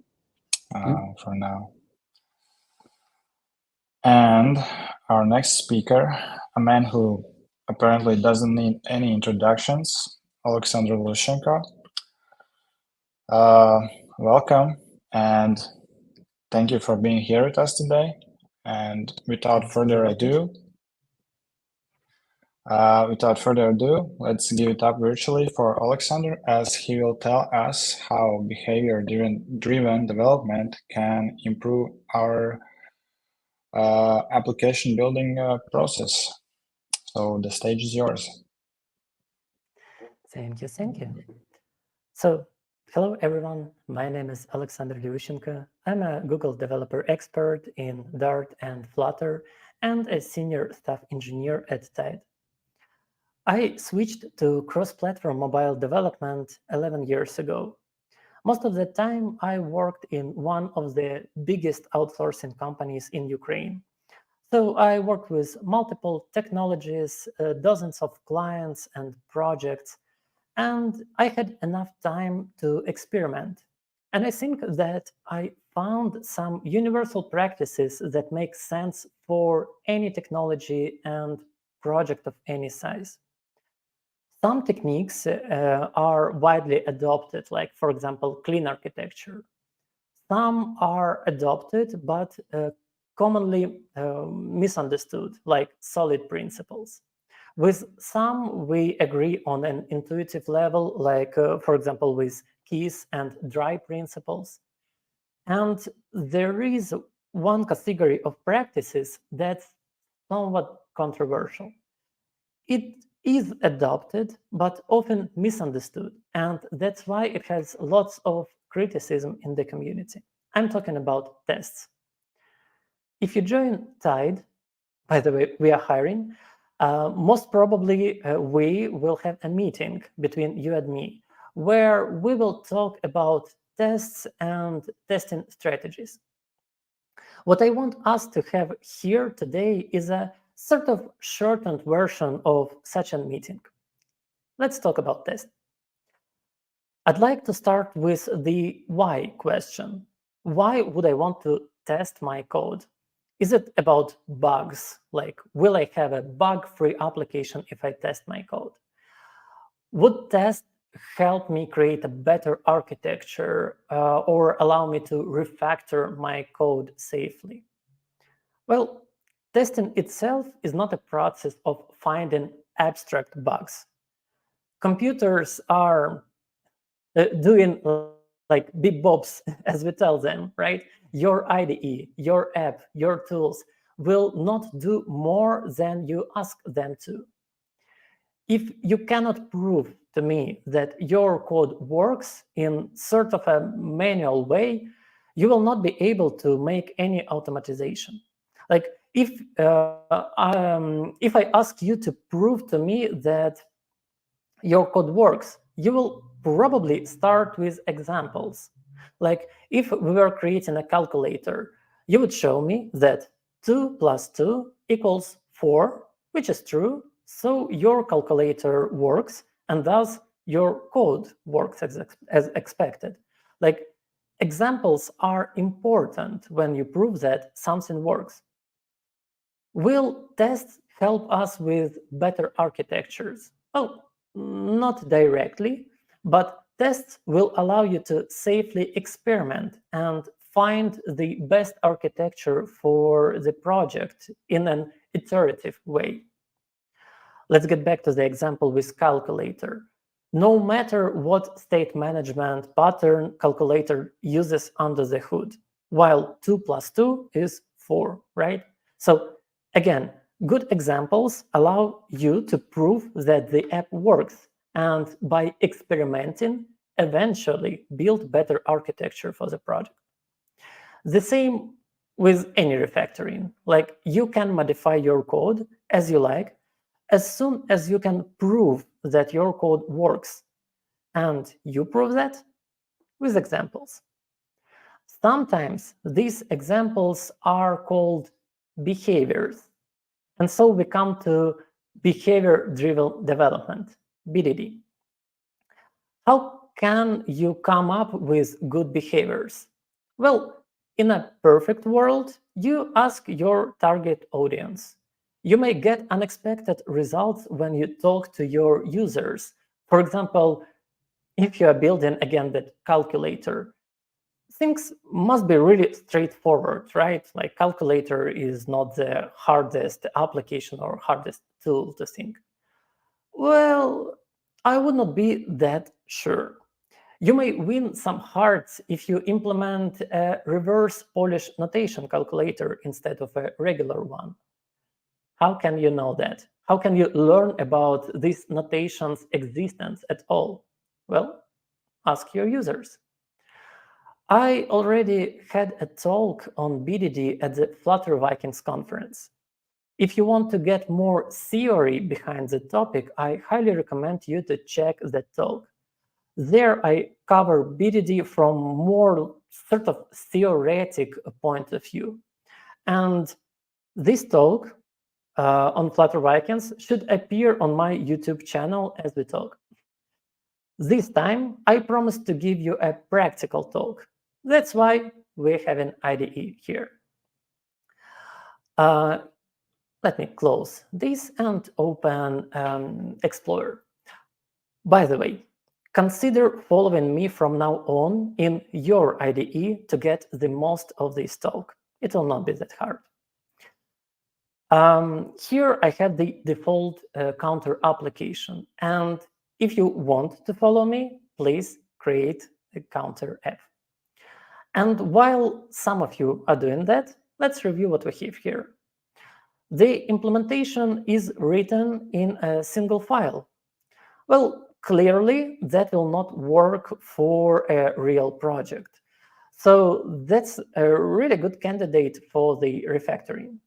for now. And our next speaker, a man who apparently doesn't need any introductions, Alexander Lushenko. Welcome, and thank you for being here with us today. And without further ado, let's give it up virtually for Alexander, as he will tell us how behavior-driven development can improve our application building process. So the stage is yours. Thank you. So, hello everyone, my name is Alexander Lyushenko. I'm a Google developer expert in Dart and Flutter and a senior staff engineer at Tide. I switched to cross-platform mobile development 11 years ago. Most of the time, I worked in one of the biggest outsourcing companies in Ukraine. So I worked with multiple technologies, dozens of clients and projects, and I had enough time to experiment. And I think that I found some universal practices that make sense for any technology and project of any size. Some techniques are widely adopted, like, for example, clean architecture. Some are adopted, but commonly misunderstood, like solid principles. With some, we agree on an intuitive level, like, for example, with keys and dry principles. And there is one category of practices that's somewhat controversial. It is adopted, but often misunderstood. And that's why it has lots of criticism in the community. I'm talking about tests. If you join Tide, by the way, we are hiring. Most probably, we will have a meeting between you and me where we will talk about tests and testing strategies. What I want us to have here today is a sort of shortened version of such a meeting. Let's talk about tests. I'd like to start with the why question. Why would I want to test my code? Is it about bugs? Like, will I have a bug-free application if I test my code? Would tests help me create a better architecture or allow me to refactor my code safely? Well, testing itself is not a process of finding abstract bugs. Computers are doing like big bobs, as we tell them, right? Your IDE, your app, your tools will not do more than you ask them to. If you cannot prove to me that your code works in sort of a manual way, you will not be able to make any automatization. Like if I ask you to prove to me that your code works, you will probably start with examples. Like if we were creating a calculator, you would show me that 2 plus 2 equals 4, which is true. So your calculator works, and thus your code works as expected. Like examples are important when you prove that something works. Will tests help us with better architectures? Well, not directly, but tests will allow you to safely experiment and find the best architecture for the project in an iterative way. Let's get back to the example with calculator. No matter what state management pattern calculator uses under the hood, while 2 plus 2 is 4, right? So again, good examples allow you to prove that the app works, and by experimenting, eventually build better architecture for the project. The same with any refactoring. Like you can modify your code as you like, as soon as you can prove that your code works. And you prove that with examples. Sometimes these examples are called behaviors. And so we come to behavior-driven development, BDD. How can you come up with good behaviors? Well, in a perfect world, you ask your target audience. You may get unexpected results when you talk to your users. For example, if you are building, again, that calculator, things must be really straightforward, right? Like calculator is not the hardest application or hardest tool to think. Well, I would not be that sure. You may win some hearts if you implement a reverse Polish notation calculator instead of a regular one. How can you know that? How can you learn about this notation's existence at all? Well, ask your users. I already had a talk on BDD at the Flutter Vikings conference. If you want to get more theory behind the topic, I highly recommend you to check that talk. There I cover BDD from more sort of theoretic point of view. And this talk on Flutter Vikings should appear on my YouTube channel as we talk. This time, I promised to give you a practical talk. That's why we have an IDE here. Let me close this and open Explorer. By the way, consider following me from now on in your IDE to get the most of this talk. It will not be that hard. Here I have the default counter application. And if you want to follow me, please create a counter app. And while some of you are doing that, let's review what we have here. The implementation is written in a single file. Well, clearly that will not work for a real project. So that's a really good candidate for the refactoring.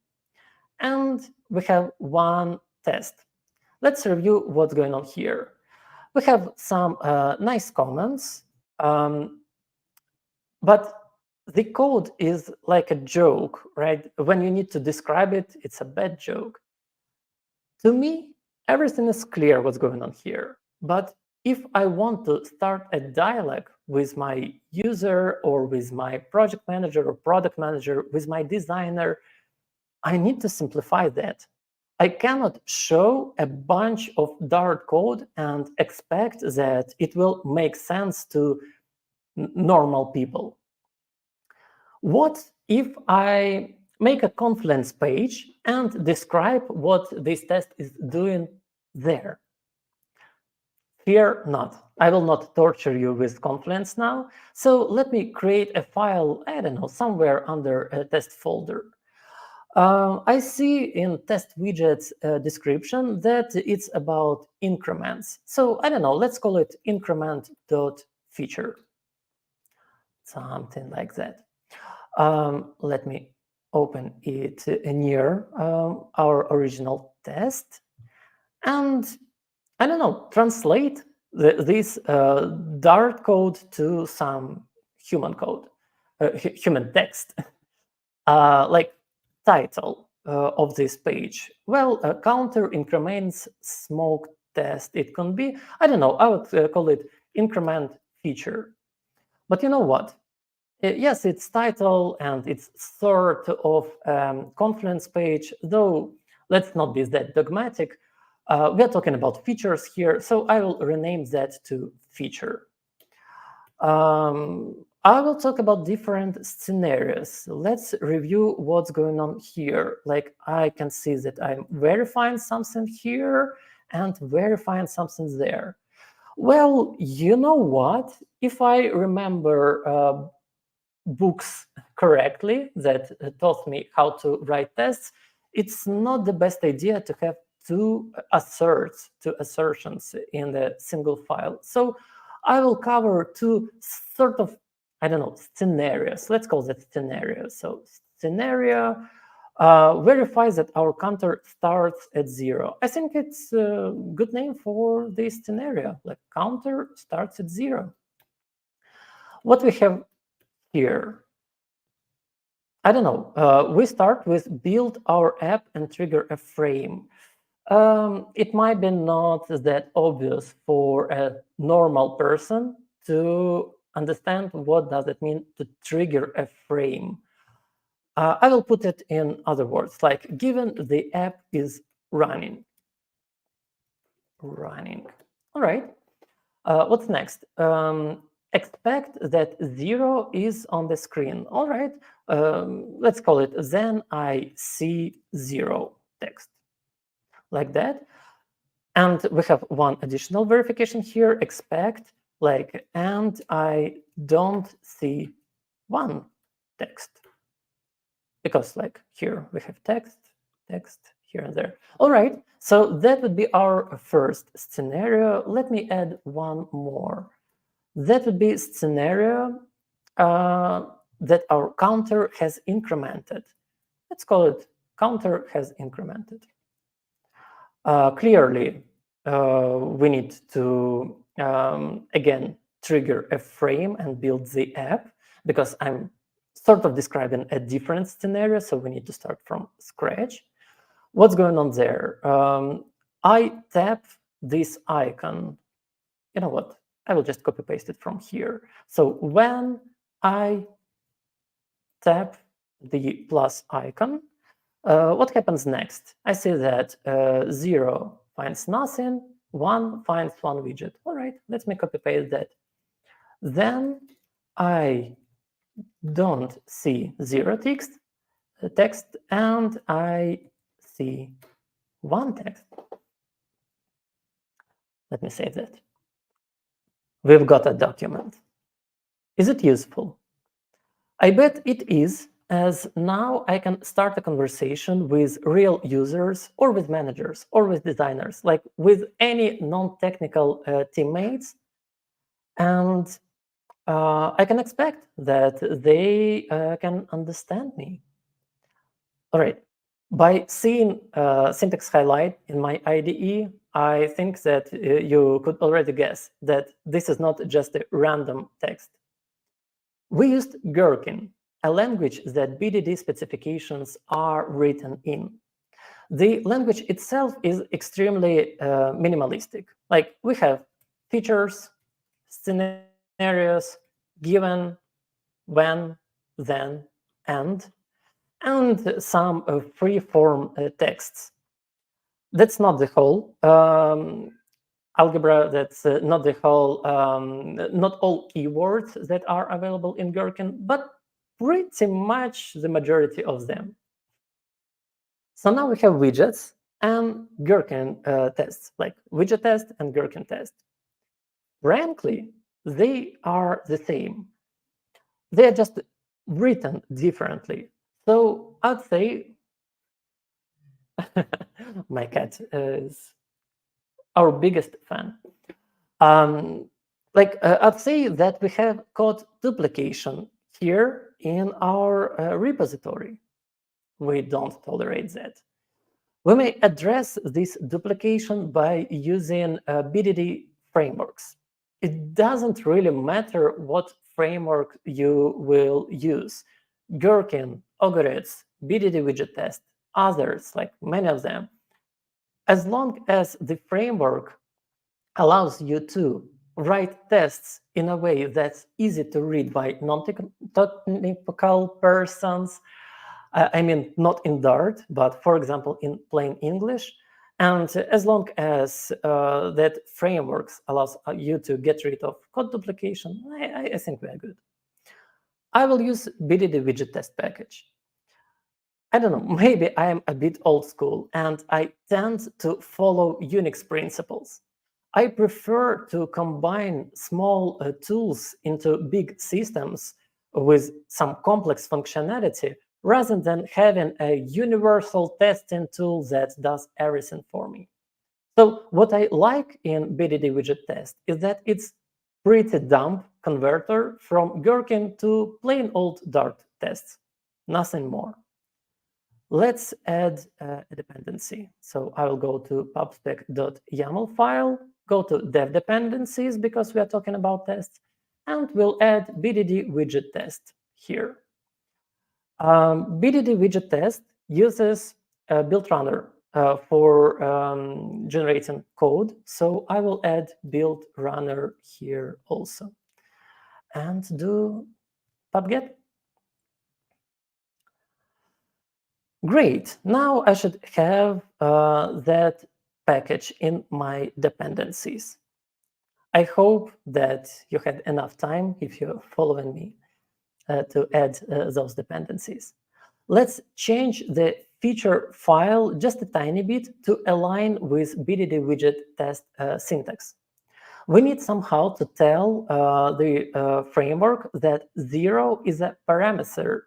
and we have one test. Let's review what's going on here. We have some nice comments, but the code is like a joke, right? When you need to describe it, it's a bad joke. To me, everything is clear what's going on here. But if I want to start a dialogue with my user or with my project manager or product manager, with my designer, I need to simplify that. I cannot show a bunch of Dart code and expect that it will make sense to normal people. What if I make a Confluence page and describe what this test is doing there? Fear not. I will not torture you with Confluence now. So let me create a file, I don't know, somewhere under a test folder. I see in test widgets description that it's about increments. So I don't know, let's call it increment.feature. Something like that. Let me open it near our original test. And I don't know, translate this Dart code to some human code, human text, like title of this page. Well, counter increments smoke test. It can be, I don't know, I would call it increment feature. But you know what? Yes, it's title and it's sort of Confluence page, though let's not be that dogmatic. We're talking about features here, so I will rename that to feature. I will talk about different scenarios. Let's review what's going on here. Like I can see that I'm verifying something here and verifying something there. Well, you know what? If I remember books correctly that taught me how to write tests, it's not the best idea to have two assertions in a single file. So I will cover two sort of, I don't know, scenarios. Let's call that scenario. So scenario verifies that our counter starts at 0. I think it's a good name for this scenario, like counter starts at 0. What we have here, I don't know, we start with build our app and trigger a frame. It might be not that obvious for a normal person to understand what does it mean to trigger a frame. I will put it in other words, like given the app is running. All right. What's next? Expect that 0 is on the screen. All right. Let's call it then I see 0 text. Like that. And we have one additional verification here, expect, like, and I don't see 1 text. Because like here we have text here and there. All right, so that would be our first scenario. Let me add one more. That would be scenario that our counter has incremented. Let's call it counter has incremented. Clearly, we need to, again, trigger a frame and build the app because I'm sort of describing a different scenario, so we need to start from scratch. What's going on there? I tap this icon. You know what? I will just copy paste it from here. So when I tap the plus icon, what happens next? I see that 0 finds nothing, 1 finds 1 widget. All right, let me copy paste that. Then I don't see 0 text, and I see 1 text. Let me save that. We've got a document. Is it useful? I bet it is, as now I can start a conversation with real users or with managers or with designers, like with any non-technical teammates. And I can expect that they can understand me. All right, By seeing syntax highlight in my IDE, I think that you could already guess that this is not just a random text. We used Gherkin, a language that BDD specifications are written in. The language itself is extremely minimalistic. Like we have features, scenarios, given, when, then, and some free-form texts. That's not the whole algebra. That's not the whole, not all keywords that are available in Gherkin, but pretty much the majority of them. So now we have widgets and Gherkin tests, like widget test and Gherkin test. Frankly, they are the same. They are just written differently. So I'd say my cat is our biggest fan. I'd say that we have code duplication here in our repository. We don't tolerate that. We may address this duplication by using BDD frameworks. It doesn't really matter what framework you will use. Gherkin, Ogorets, BDD widget test, others, like many of them. As long as the framework allows you to write tests in a way that's easy to read by non-technical persons, I mean, not in Dart, but for example, in plain English. And as long as that frameworks allows you to get rid of code duplication, I think we are good. I will use BDD widget test package. I don't know, maybe I am a bit old school and I tend to follow Unix principles. I prefer to combine small tools into big systems with some complex functionality rather than having a universal testing tool that does everything for me. So what I like in BDD widget test is that it's pretty dumb converter from Gherkin to plain old Dart tests, nothing more. Let's add a dependency. So I will go to pubspec.yaml file, go to dev dependencies because we are talking about tests, and we'll add BDD widget test here. BDD widget test uses a build runner for generating code. So I will add build runner here also and do pubget. Great. Now I should have that package in my dependencies. I hope that you had enough time, if you're following me, to add those dependencies. Let's change the feature file just a tiny bit to align with BDD widget test syntax. We need somehow to tell the framework that 0 is a parameter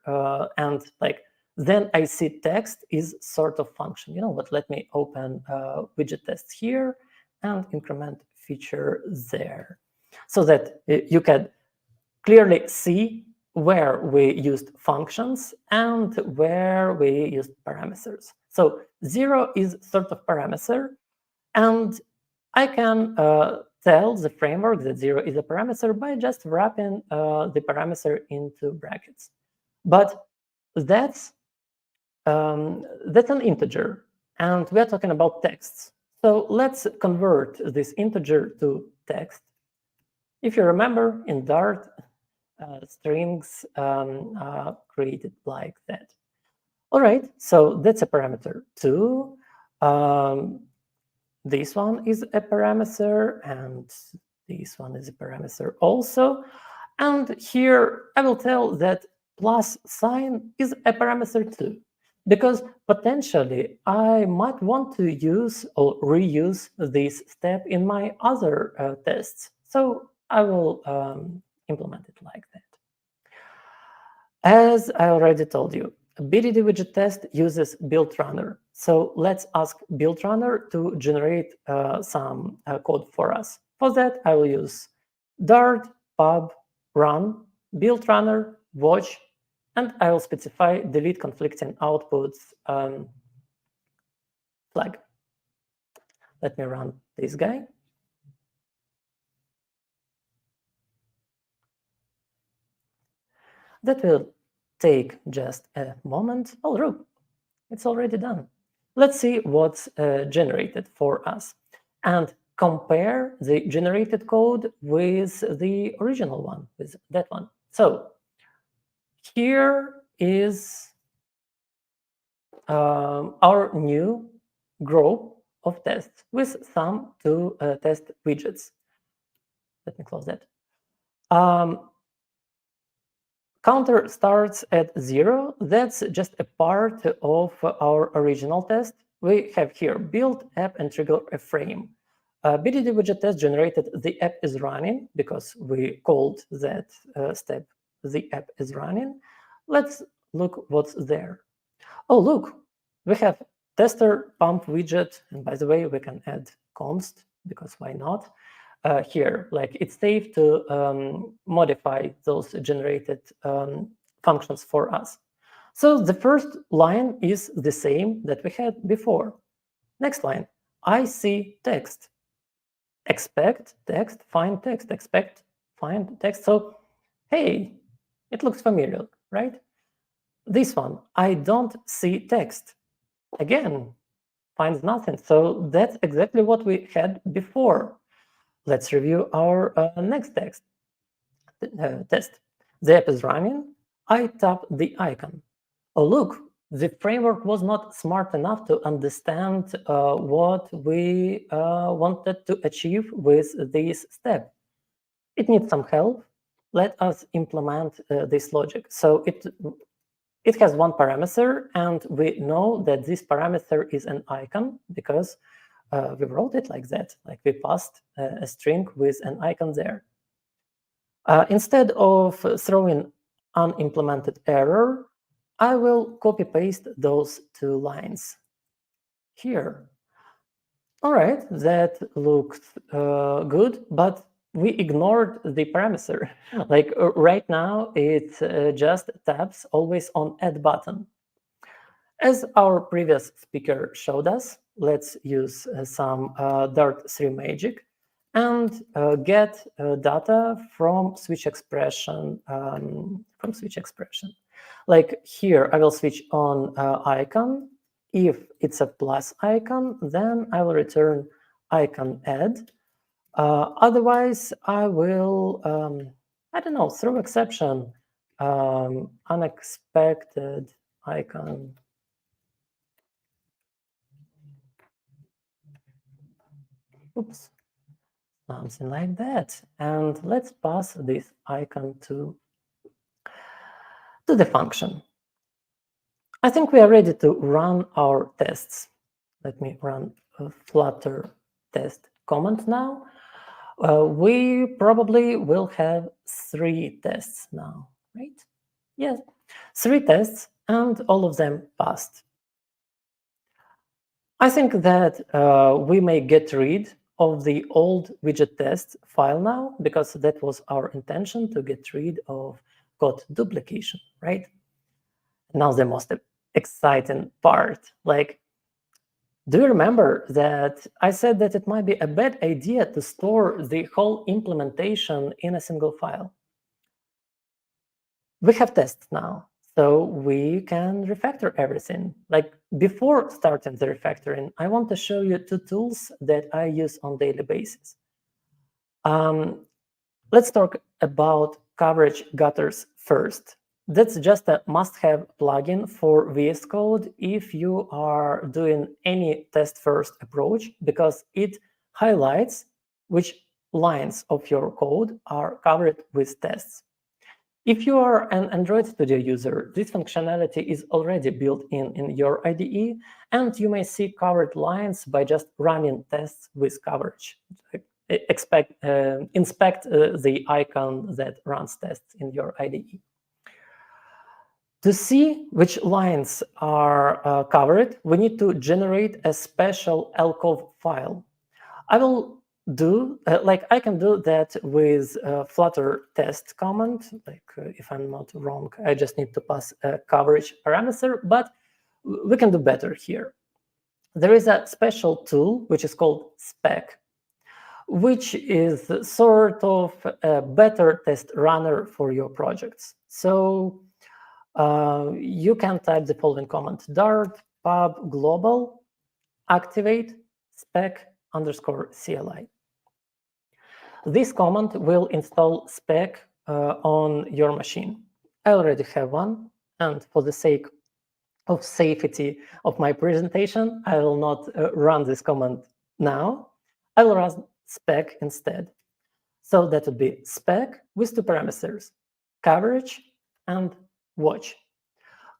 and like then I see text is sort of function. You know what? Let me open widget test here and increment feature there so that you can clearly see where we used functions and where we used parameters. So 0 is sort of parameter, and I can tell the framework that 0 is a parameter by just wrapping the parameter into brackets. But that's an integer, and we are talking about texts. So let's convert this integer to text. If you remember, in Dart, strings are created like that. All right, so that's a parameter 2. This one is a parameter, and this one is a parameter also. And here I will tell that plus sign is a parameter too, because potentially I might want to use or reuse this step in my other tests. So I will implement it like that. As I already told you, BDD widget test uses build runner. So let's ask build runner to generate some code for us. For that, I will use Dart pub run build runner watch, and I will specify delete conflicting outputs flag. Let me run this guy. That will take just a moment. Oh, look, it's already done. Let's see what's generated for us and compare the generated code with the original one, with that one. So here is our new group of tests with some two test widgets. Let me close that. Counter starts at 0. That's just a part of our original test. We have here build app and trigger a frame. BDD widget test generated the app is running because we called that step the app is running. Let's look what's there. Oh, look, we have tester pump widget. And by the way, we can add const because why not? Here, like it's safe to modify those generated functions for us. So the first line is the same that we had before. Next line, I see text. Expect text, find text, expect, find text. So, hey, it looks familiar, right? This one, I don't see text. Again, finds nothing. So that's exactly what we had before. Let's review our next test. The app is running. I tap the icon. Oh, look, the framework was not smart enough to understand what we wanted to achieve with this step. It needs some help. Let us implement this logic. So it has one parameter, and we know that this parameter is an icon because we wrote it like that, like we passed a string with an icon there. Instead of throwing unimplemented error, I will copy-paste those two lines here. All right, that looks good, but we ignored the parameter. Like right now, it just taps always on add button. As our previous speaker showed us, let's use some Dart 3 magic and get data from switch expression. Like here, I will switch on icon. If it's a plus icon, then I will return icon add. Otherwise, I will, I don't know, throw exception, unexpected icon. Oops, something like that. And let's pass this icon to the function. I think we are ready to run our tests. Let me run a Flutter test command now. We probably will have 3 tests now, right? Yes, 3 tests, and all of them passed. I think that we may get rid of the old widget test file now, because that was our intention, to get rid of code duplication, right? Now the most exciting part, like, do you remember that I said that it might be a bad idea to store the whole implementation in a single file? We have tests now, so we can refactor everything. Like before starting the refactoring, I want to show you 2 tools that I use on a daily basis. Let's talk about coverage gutters first. That's just a must-have plugin for VS Code if you are doing any test-first approach, because it highlights which lines of your code are covered with tests. If you are an Android Studio user, this functionality is already built in your IDE, and you may see covered lines by just running tests with coverage. Inspect the icon that runs tests in your IDE. To see which lines are covered, we need to generate a special alcove file. I will do, I can do that with Flutter test command. If I'm not wrong, I just need to pass a coverage parameter, but we can do better here. there is a special tool which is called spec, which is sort of a better test runner for your projects. So you can type the following command: dart pub global activate spec _ CLI. This command will install spec on your machine. I already have one, and for the sake of safety of my presentation, I will not run this command now. I will run spec instead. So that would be spec with two parameters, coverage and watch.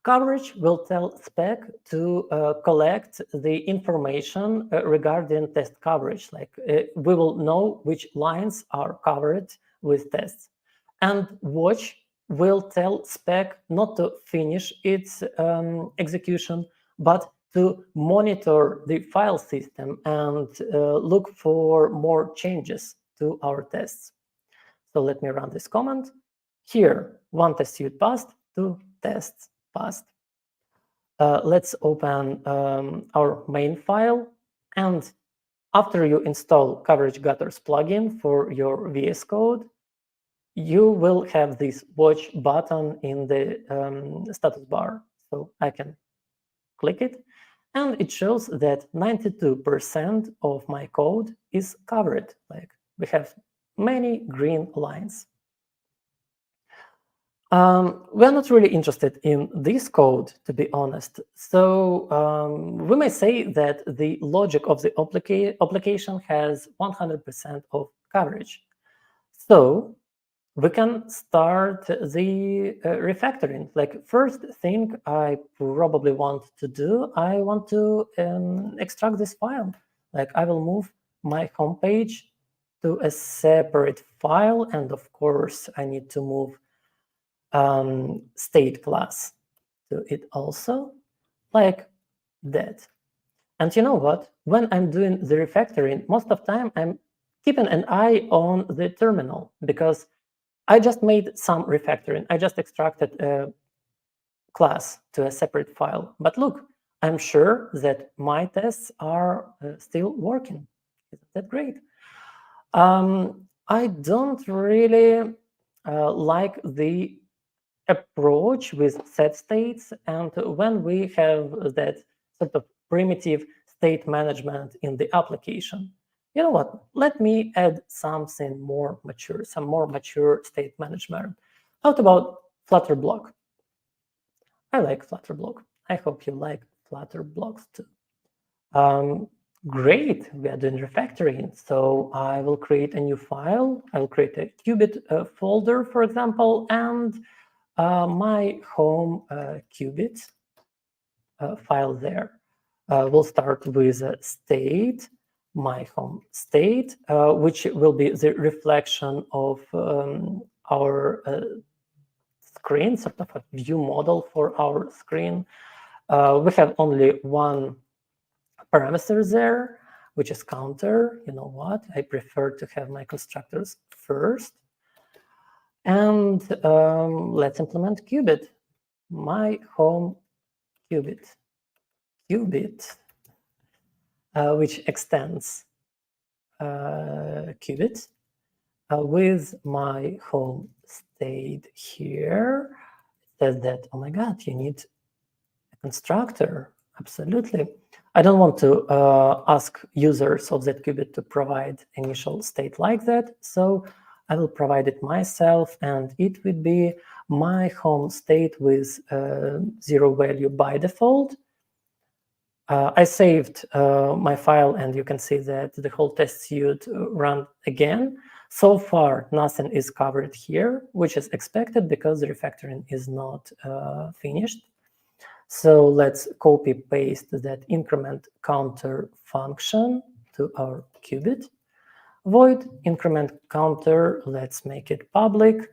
Coverage will tell spec to collect the information regarding test coverage. Like we will know which lines are covered with tests. And watch will tell spec not to finish its execution, but to monitor the file system and look for more changes to our tests. So let me run this command. Here, one test suite passed, two tests passed. Let's open our main file. And after you install Coverage Gutters plugin for your VS Code, you will have this watch button in the status bar. So I can click it, and it shows that 92% of my code is covered. Like we have many green lines. We're not really interested in this code, to be honest. So we may say that the logic of the application has 100% of coverage. So we can start the refactoring. Like first thing I probably want to do, I want to extract this file. Like I will move my homepage to a separate file. And of course, I need to move state class to it also, like that. And you know what? When I'm doing the refactoring, most of the time I'm keeping an eye on the terminal because I just made some refactoring. I just extracted a class to a separate file. But look, I'm sure that my tests are still working. Isn't that great? I don't really like the approach with set states. And when we have that sort of primitive state management in the application, you know what? Let me add something more mature, some more mature state management. How about Flutter block? I like Flutter block. I hope you like Flutter blocks too. Great, we are doing refactoring. So I will create a new file. I will create a qubit folder, for example, and my home qubit file there. We'll start with state, my home state, which will be the reflection of our screen, sort of a view model for our screen. We have only one parameter there, which is counter. You know what? I prefer to have my constructors first. And let's implement qubit, my home qubit, which extends qubit with my home state here. It says that, oh my God, you need a constructor. Absolutely. I don't want to ask users of that qubit to provide initial state like that. So I will provide it myself, and it would be my home state with 0 value by default. I saved my file, and you can see that the whole test suite ran again. So far, nothing is covered here, which is expected because the refactoring is not finished. So let's copy paste that increment counter function to our qubit. Void increment counter, let's make it public.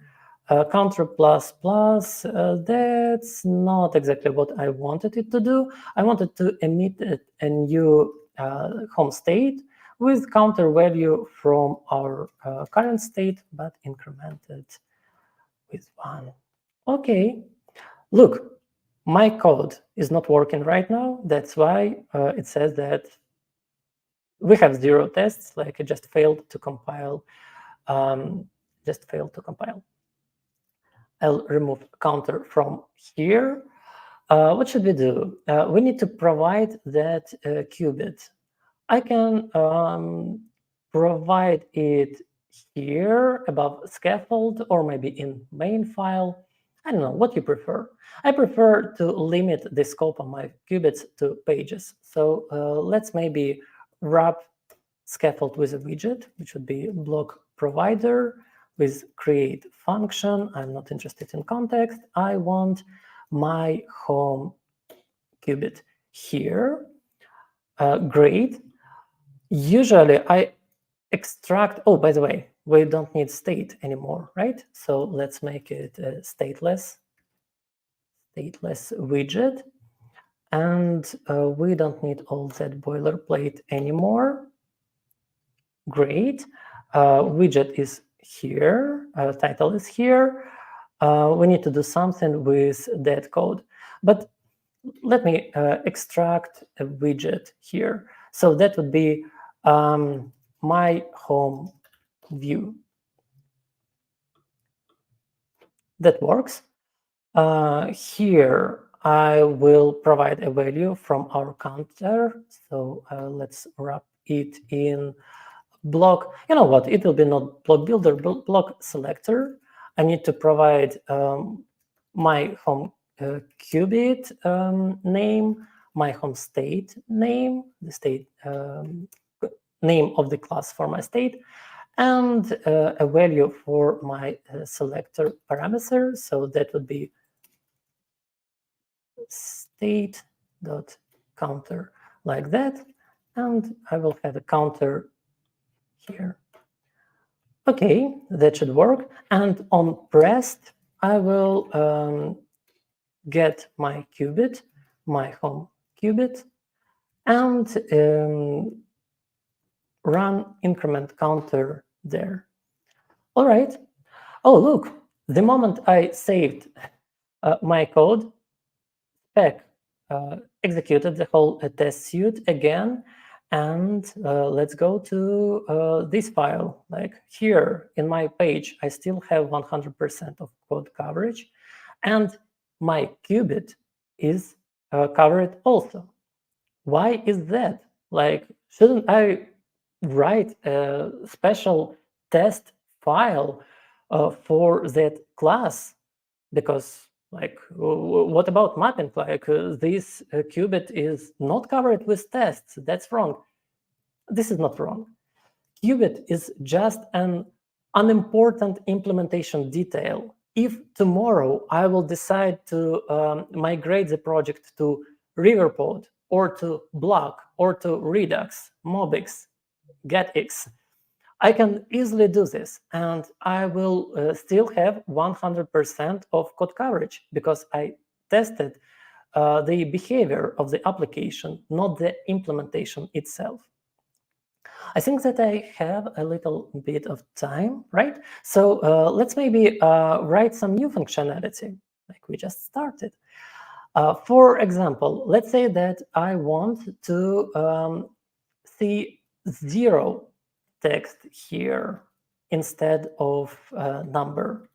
Counter plus plus, that's not exactly what I wanted it to do. I wanted to emit a new home state with counter value from our current state, but incremented with 1. Okay, look, My code is not working right now. That's why it says that we have 0 tests, like it just failed to compile. I'll remove counter from here. What should we do? We need to provide that qubit. I can provide it here above scaffold, or maybe in main file. I don't know what you prefer. I prefer to limit the scope of my qubits to pages. So let's maybe wrap scaffold with a widget, which would be block provider with create function. I'm not interested in context. I want my home qubit here. Great. Usually I extract, oh, by the way, we don't need state anymore, right? So let's make it a stateless widget. And we don't need all that boilerplate anymore. Great. Widget is here, title is here. We need to do something with that code. But let me extract a widget here. So that would be my home view. That works. Here, I will provide a value from our counter. So let's wrap it in block. You know what? It will be not block builder, block selector. I need to provide my home qubit name, my home state name, the state name of the class for my state, and a value for my selector parameter. So that would be state.counter like that. And I will have a counter here. Okay, that should work. And on pressed, I will get my qubit, my home qubit, and run increment counter there. All right. Oh, look, the moment I saved my code, spec executed the whole test suite again. And let's go to this file. Like here in my page, I still have 100% of code coverage. And my qubit is covered also. Why is that? Like, shouldn't I write a special test file for that class? Because, like, what about mapping? Like, this qubit is not covered with tests. That's wrong. This is not wrong. Qubit is just an unimportant implementation detail. If tomorrow I will decide to migrate the project to Riverpod, or to Block, or to Redux, Mobix, GetX, I can easily do this, and I will still have 100% of code coverage because I tested the behavior of the application, not the implementation itself. I think that I have a little bit of time, right? So let's maybe write some new functionality, like we just started. For example, let's say that I want to see 0 text here instead of number.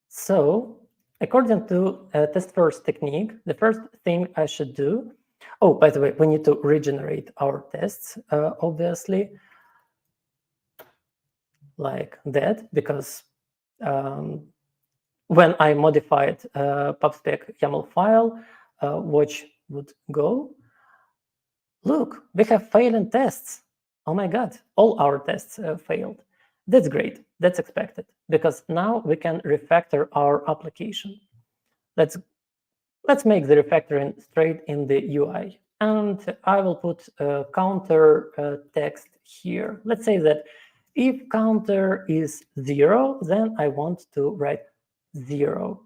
So according to test first technique, the first thing I should do, oh, by the way, we need to regenerate our tests, obviously, like that, because when I modified pubspec YAML file, watch would go. Look, we have failing tests. Oh my God, all our tests failed. That's great. That's expected because now we can refactor our application. Let's make the refactoring straight in the UI. And I will put counter text here. Let's say that if counter is 0, then I want to write 0.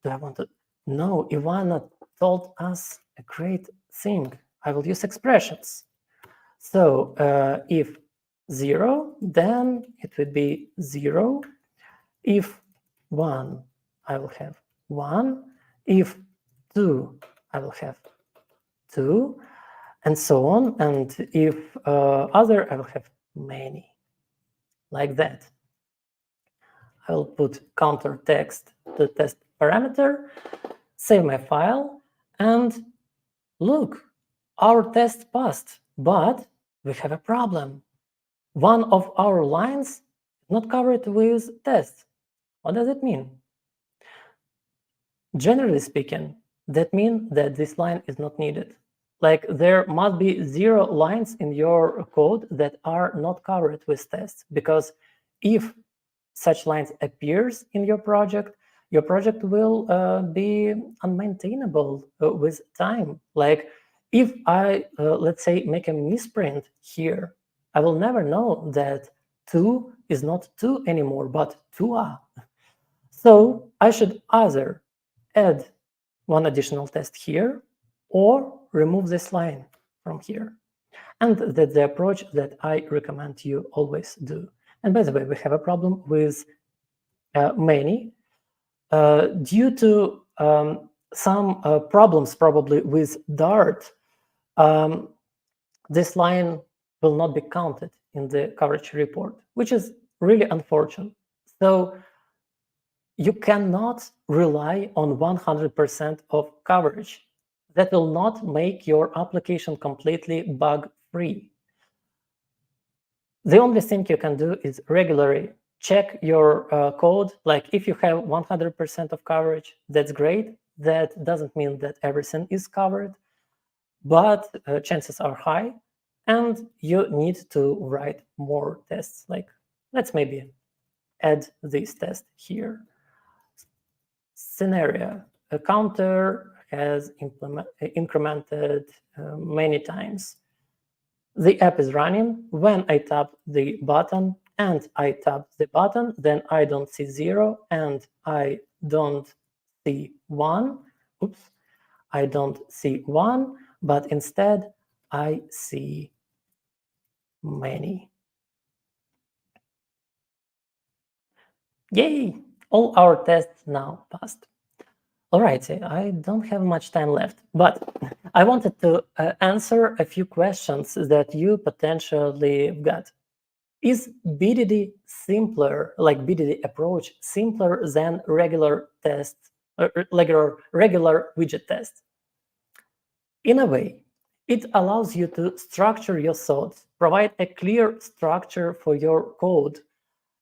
Do I want to? No, Ivanna told us a great thing. I will use expressions. So if 0, then it would be 0. If 1, I will have 1. If 2, I will have 2, and so on. And if other, I will have many, like that. I will put counter text to test parameter, save my file, and look, our test passed, but we have a problem. One of our lines is not covered with tests. What does it mean? Generally speaking, that means that this line is not needed. Like there must be 0 lines in your code that are not covered with tests, because if such lines appears in your project will be unmaintainable with time. Like if I, let's say, make a misprint here, I will never know that 2 is not 2 anymore, but 2a. So I should either add one additional test here or remove this line from here. And that's the approach that I recommend you always do. And by the way, we have a problem with many due to some problems probably with Dart. This line will not be counted in the coverage report, which is really unfortunate. So you cannot rely on 100% of coverage. That will not make your application completely bug-free. The only thing you can do is regularly check your code. Like if you have 100% of coverage, that's great. That doesn't mean that everything is covered, but chances are high, and you need to write more tests. Like let's maybe add this test here. Scenario, a counter has incremented many times. The app is running. When I tap the button and I tap the button, then I don't see 0 and I don't see 1. Oops, I don't see 1, but instead I see many. Yay! All our tests now passed. All right, I don't have much time left, but I wanted to answer a few questions that you potentially got. Is BDD simpler, like BDD approach, simpler than regular tests, regular widget tests? In a way, it allows you to structure your thoughts, provide a clear structure for your code,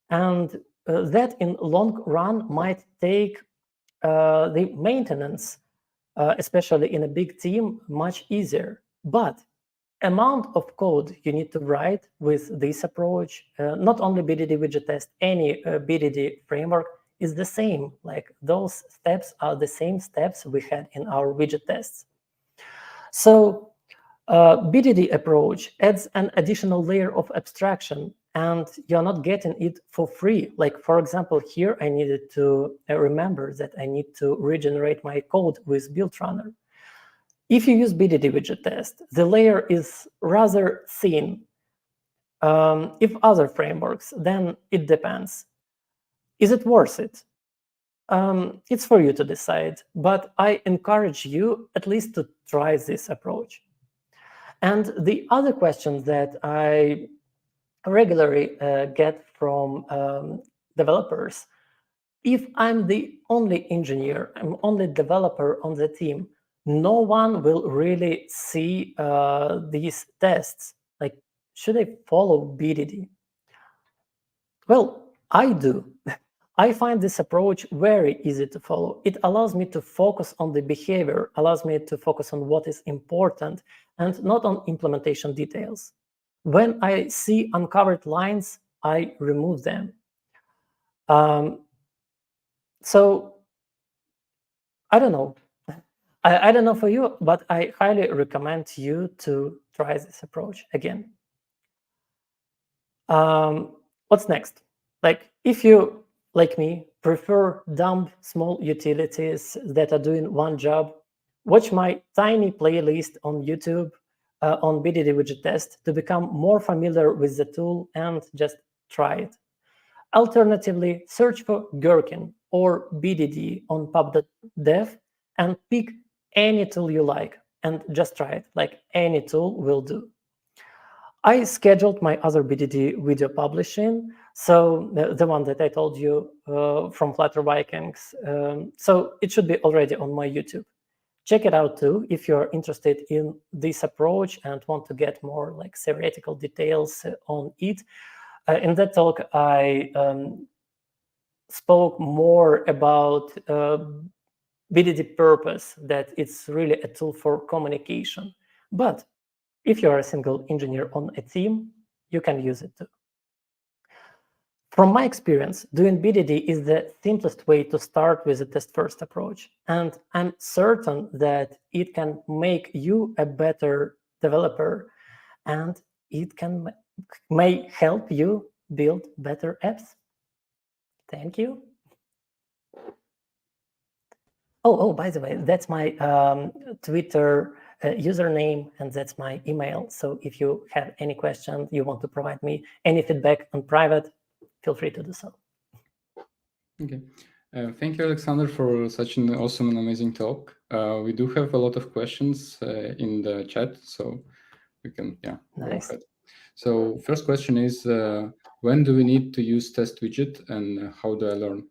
and that in long run might take the maintenance, especially in a big team, much easier. But amount of code you need to write with this approach, not only BDD widget test, any BDD framework is the same. Like those steps are the same steps we had in our widget tests. So BDD approach adds an additional layer of abstraction, and you're not getting it for free. Like, for example, here I needed to remember that I need to regenerate my code with build runner. If you use BDD widget test, the layer is rather thin. If other frameworks, then it depends. Is it worth it? It's for you to decide, but I encourage you at least to try this approach. And the other question that I regularly get from developers, if I'm the only engineer, I'm only developer on the team, no one will really see these tests. Like, should I follow BDD? Well, I do. I find this approach very easy to follow. It allows me to focus on the behavior, allows me to focus on what is important and not on implementation details. When I see uncovered lines, I remove them. So I don't know. I don't know for you, but I highly recommend you to try this approach again. What's next? Like, if you, like me, prefer dumb small utilities that are doing one job, watch my tiny playlist on YouTube on BDD widget test to become more familiar with the tool and just try it. Alternatively, search for Gherkin or BDD on pub.dev and pick any tool you like and just try it. Like any tool will do. I scheduled my other BDD video publishing, so the one that I told you from Flutter Vikings. So it should be already on my YouTube. Check it out too if you're interested in this approach and want to get more like theoretical details on it. In that talk, I spoke more about BDD purpose, that it's really a tool for communication. But if you're a single engineer on a team, you can use it too. From my experience, doing BDD is the simplest way to start with a test-first approach. And I'm certain that it can make you a better developer, and it may help you build better apps. Thank you. Oh, by the way, that's my Twitter username, and that's my email. So if you have any questions, you want to provide me any feedback on private, feel free to do so. Okay. Thank you, Alexander, for such an awesome and amazing talk. We do have a lot of questions in the chat, so we can, go ahead. So first question is, when do we need to use test widget, and how do I learn?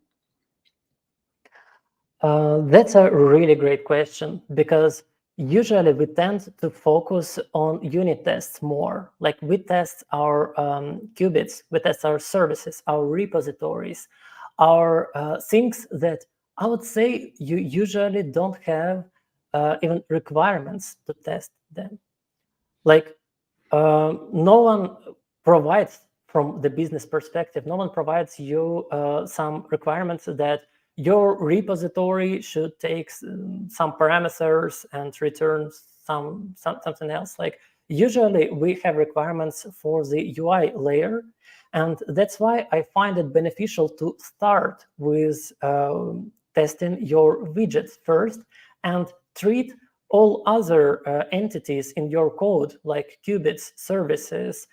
That's a really great question, because usually we tend to focus on unit tests more. Like we test our qubits, we test our services, our repositories, our things that I would say you usually don't have even requirements to test them. Like no one provides, from the business perspective, no one provides you some requirements that your repository should take some parameters and return something else. Like usually we have requirements for the UI layer, and that's why I find it beneficial to start with testing your widgets first and treat all other entities in your code, like qubits, services,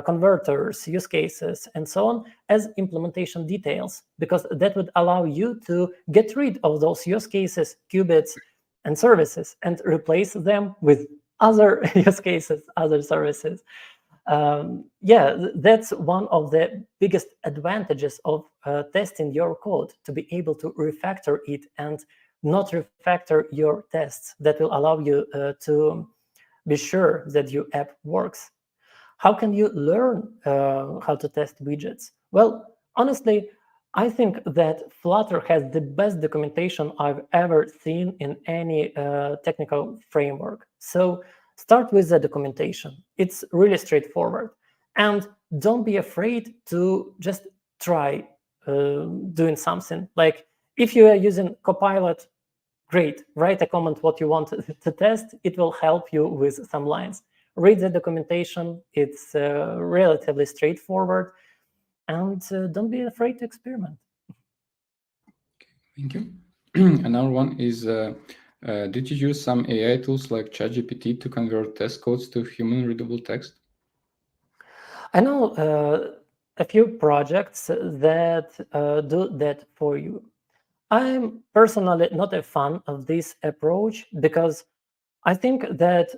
converters, use cases, and so on, as implementation details, because that would allow you to get rid of those use cases, qubits, and services, and replace them with other use cases, other services. That's one of the biggest advantages of testing your code, to be able to refactor it and not refactor your tests. That will allow you to be sure that your app works. How can you learn how to test widgets? Well, honestly, I think that Flutter has the best documentation I've ever seen in any technical framework. So start with the documentation. It's really straightforward. And don't be afraid to just try doing something. Like if you are using Copilot, great, write a comment what you want to test. It will help you with some lines. Read the documentation. It's relatively straightforward, and don't be afraid to experiment. Thank you. Another one is, did you use some AI tools like ChatGPT to convert test codes to human-readable text? I know a few projects that do that for you. I'm personally not a fan of this approach, because I think that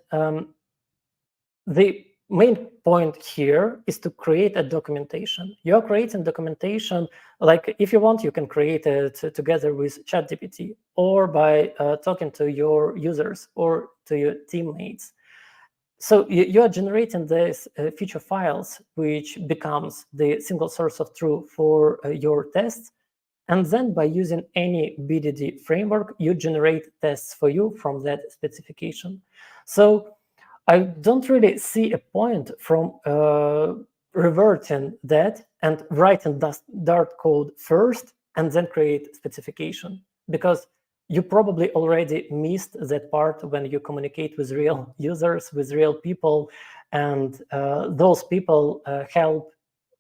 the main point here is to create a documentation. You're creating documentation, like if you want, you can create it together with ChatGPT, or by talking to your users or to your teammates. So you are generating these feature files, which becomes the single source of truth for your tests. And then by using any BDD framework, you generate tests for you from that specification. So I don't really see a point from reverting that and writing Dart code first and then create specification, because you probably already missed that part when you communicate with real users, with real people, and those people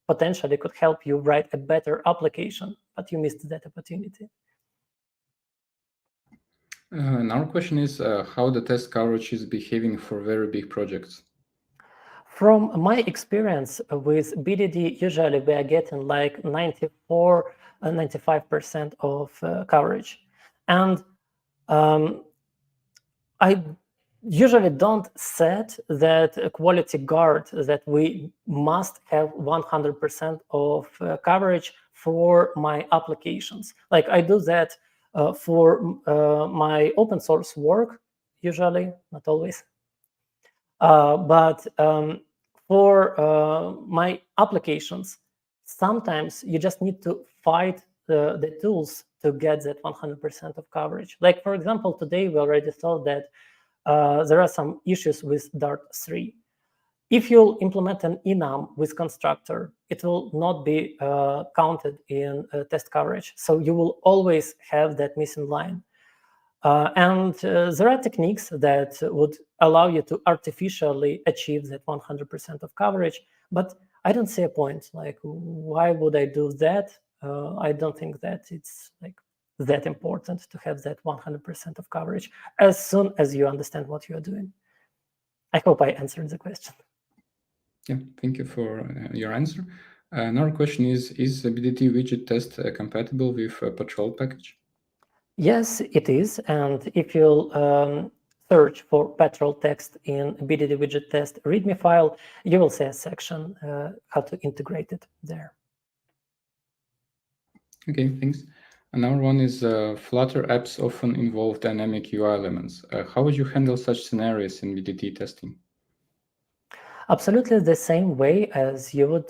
potentially could help you write a better application, but you missed that opportunity. Another question is how the test coverage is behaving for very big projects. From my experience with BDD, usually we are getting like 94, 95% of coverage. And I usually don't set that quality guard that we must have 100% of coverage for my applications. Like I do that for my open source work, usually, not always. But for my applications, sometimes you just need to fight the tools to get that 100% of coverage. Like, for example, today we already saw that there are some issues with Dart 3. If you implement an enum with constructor, it will not be counted in test coverage. So you will always have that missing line. And there are techniques that would allow you to artificially achieve that 100% of coverage, but I don't see a point. Like, why would I do that? I don't think that it's like that important to have that 100% of coverage as soon as you understand what you're doing. I hope I answered the question. Yeah, thank you for your answer. Another question is the BDD widget test compatible with Patrol package? Yes, it is. And if you'll search for Patrol text in BDD widget test README file, you will see a section how to integrate it there. Okay, thanks. Another one is Flutter apps often involve dynamic UI elements. How would you handle such scenarios in BDD testing? Absolutely the same way as you would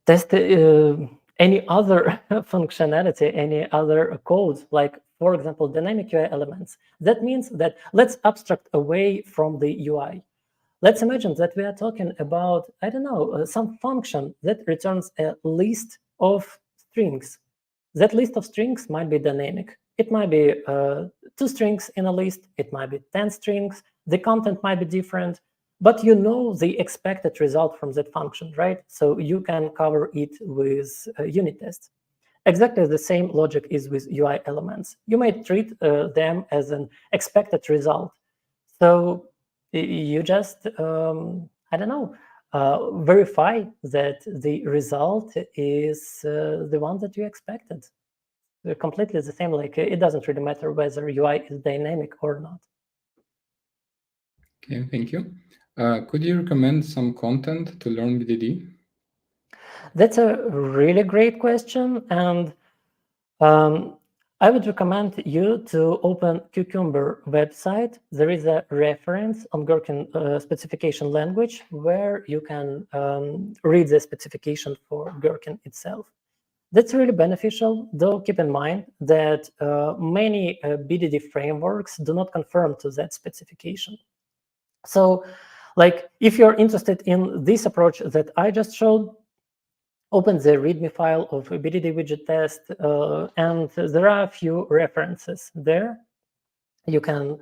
test any other functionality, any other code, like, for example, dynamic UI elements. That means that let's abstract away from the UI. Let's imagine that we are talking about, I don't know, some function that returns a list of strings. That list of strings might be dynamic. It might be 2 strings in a list. It might be 10 strings. The content might be different, but you know the expected result from that function, right? So you can cover it with unit tests. Exactly the same logic is with UI elements. You might treat them as an expected result. So you just, I don't know, verify that the result is the one that you expected. They're completely the same. Like, it doesn't really matter whether UI is dynamic or not. Okay, thank you. Could you recommend some content to learn BDD? That's a really great question. And I would recommend you to open Cucumber website. There is a reference on Gherkin specification language where you can read the specification for Gherkin itself. That's really beneficial, though keep in mind that many BDD frameworks do not conform to that specification. So, like, if you're interested in this approach that I just showed, open the README file of a BDD widget test, and there are a few references there. You can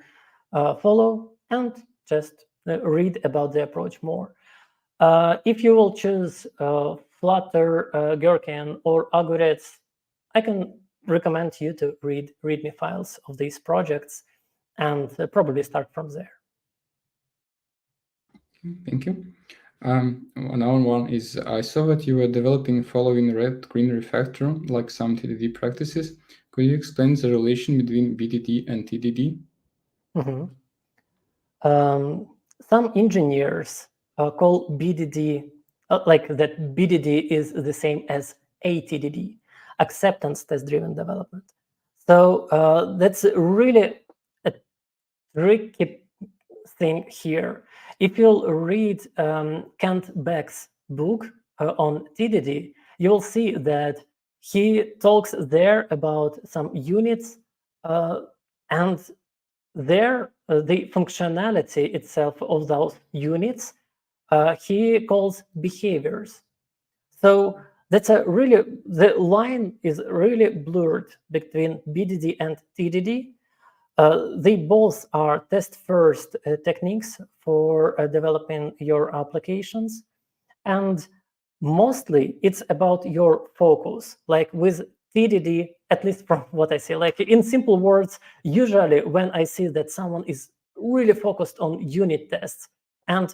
follow and just read about the approach more. If you will choose Flutter, Gherkin, or Agorets, I can recommend you to read README files of these projects and probably start from there. Thank you. Another one is, I saw that you were developing following red-green refactor, like some TDD practices. Could you explain the relation between BDD and TDD? Mm-hmm. Some engineers call BDD, like that BDD is the same as ATDD, acceptance test-driven development. So that's really a tricky thing here. If you'll read Kent Beck's book on TDD, you'll see that he talks there about some units and there the functionality itself of those units he calls behaviors. So that's a really, the line is really blurred between BDD and TDD. They both are test-first techniques for developing your applications. And mostly it's about your focus. Like with TDD, at least from what I see, like in simple words, usually when I see that someone is really focused on unit tests and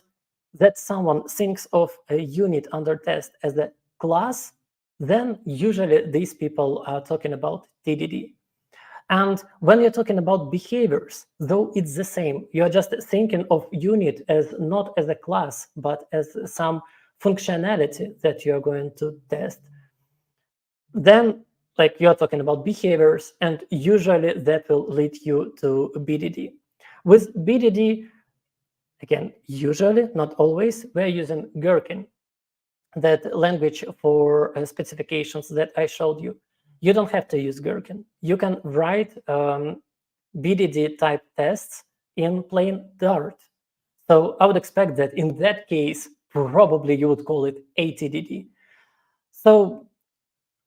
that someone thinks of a unit under test as a class, then usually these people are talking about TDD. And when you're talking about behaviors, though it's the same, you're just thinking of unit as not as a class, but as some functionality that you're going to test. Then, like, you're talking about behaviors, and usually that will lead you to BDD. With BDD, again, usually, not always, we're using Gherkin, that language for specifications that I showed you. You don't have to use Gherkin. You can write BDD type tests in plain Dart. So I would expect that in that case, probably you would call it ATDD. So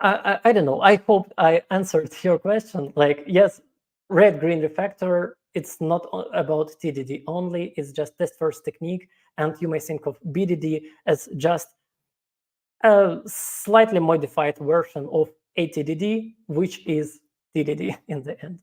I don't know. I hope I answered your question. Like, yes, red-green refactor, it's not about TDD only. It's just test first technique. And you may think of BDD as just a slightly modified version of ATDD, which is TDD in the end.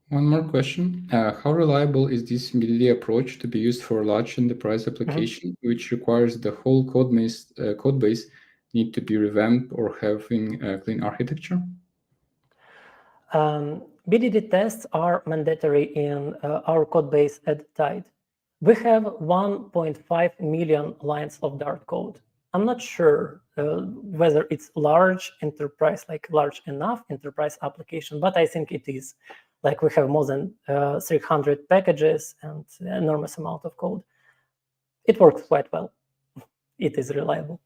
One more question. How reliable is this BDD approach to be used for large enterprise application, which requires the whole code base need to be revamped or having a clean architecture? BDD tests are mandatory in our code base at Tide. We have 1.5 million lines of Dart code. I'm not sure whether it's large enterprise, like large enough enterprise application, but I think it is. Like, we have more than 300 packages and an enormous amount of code. It works quite well. It is reliable.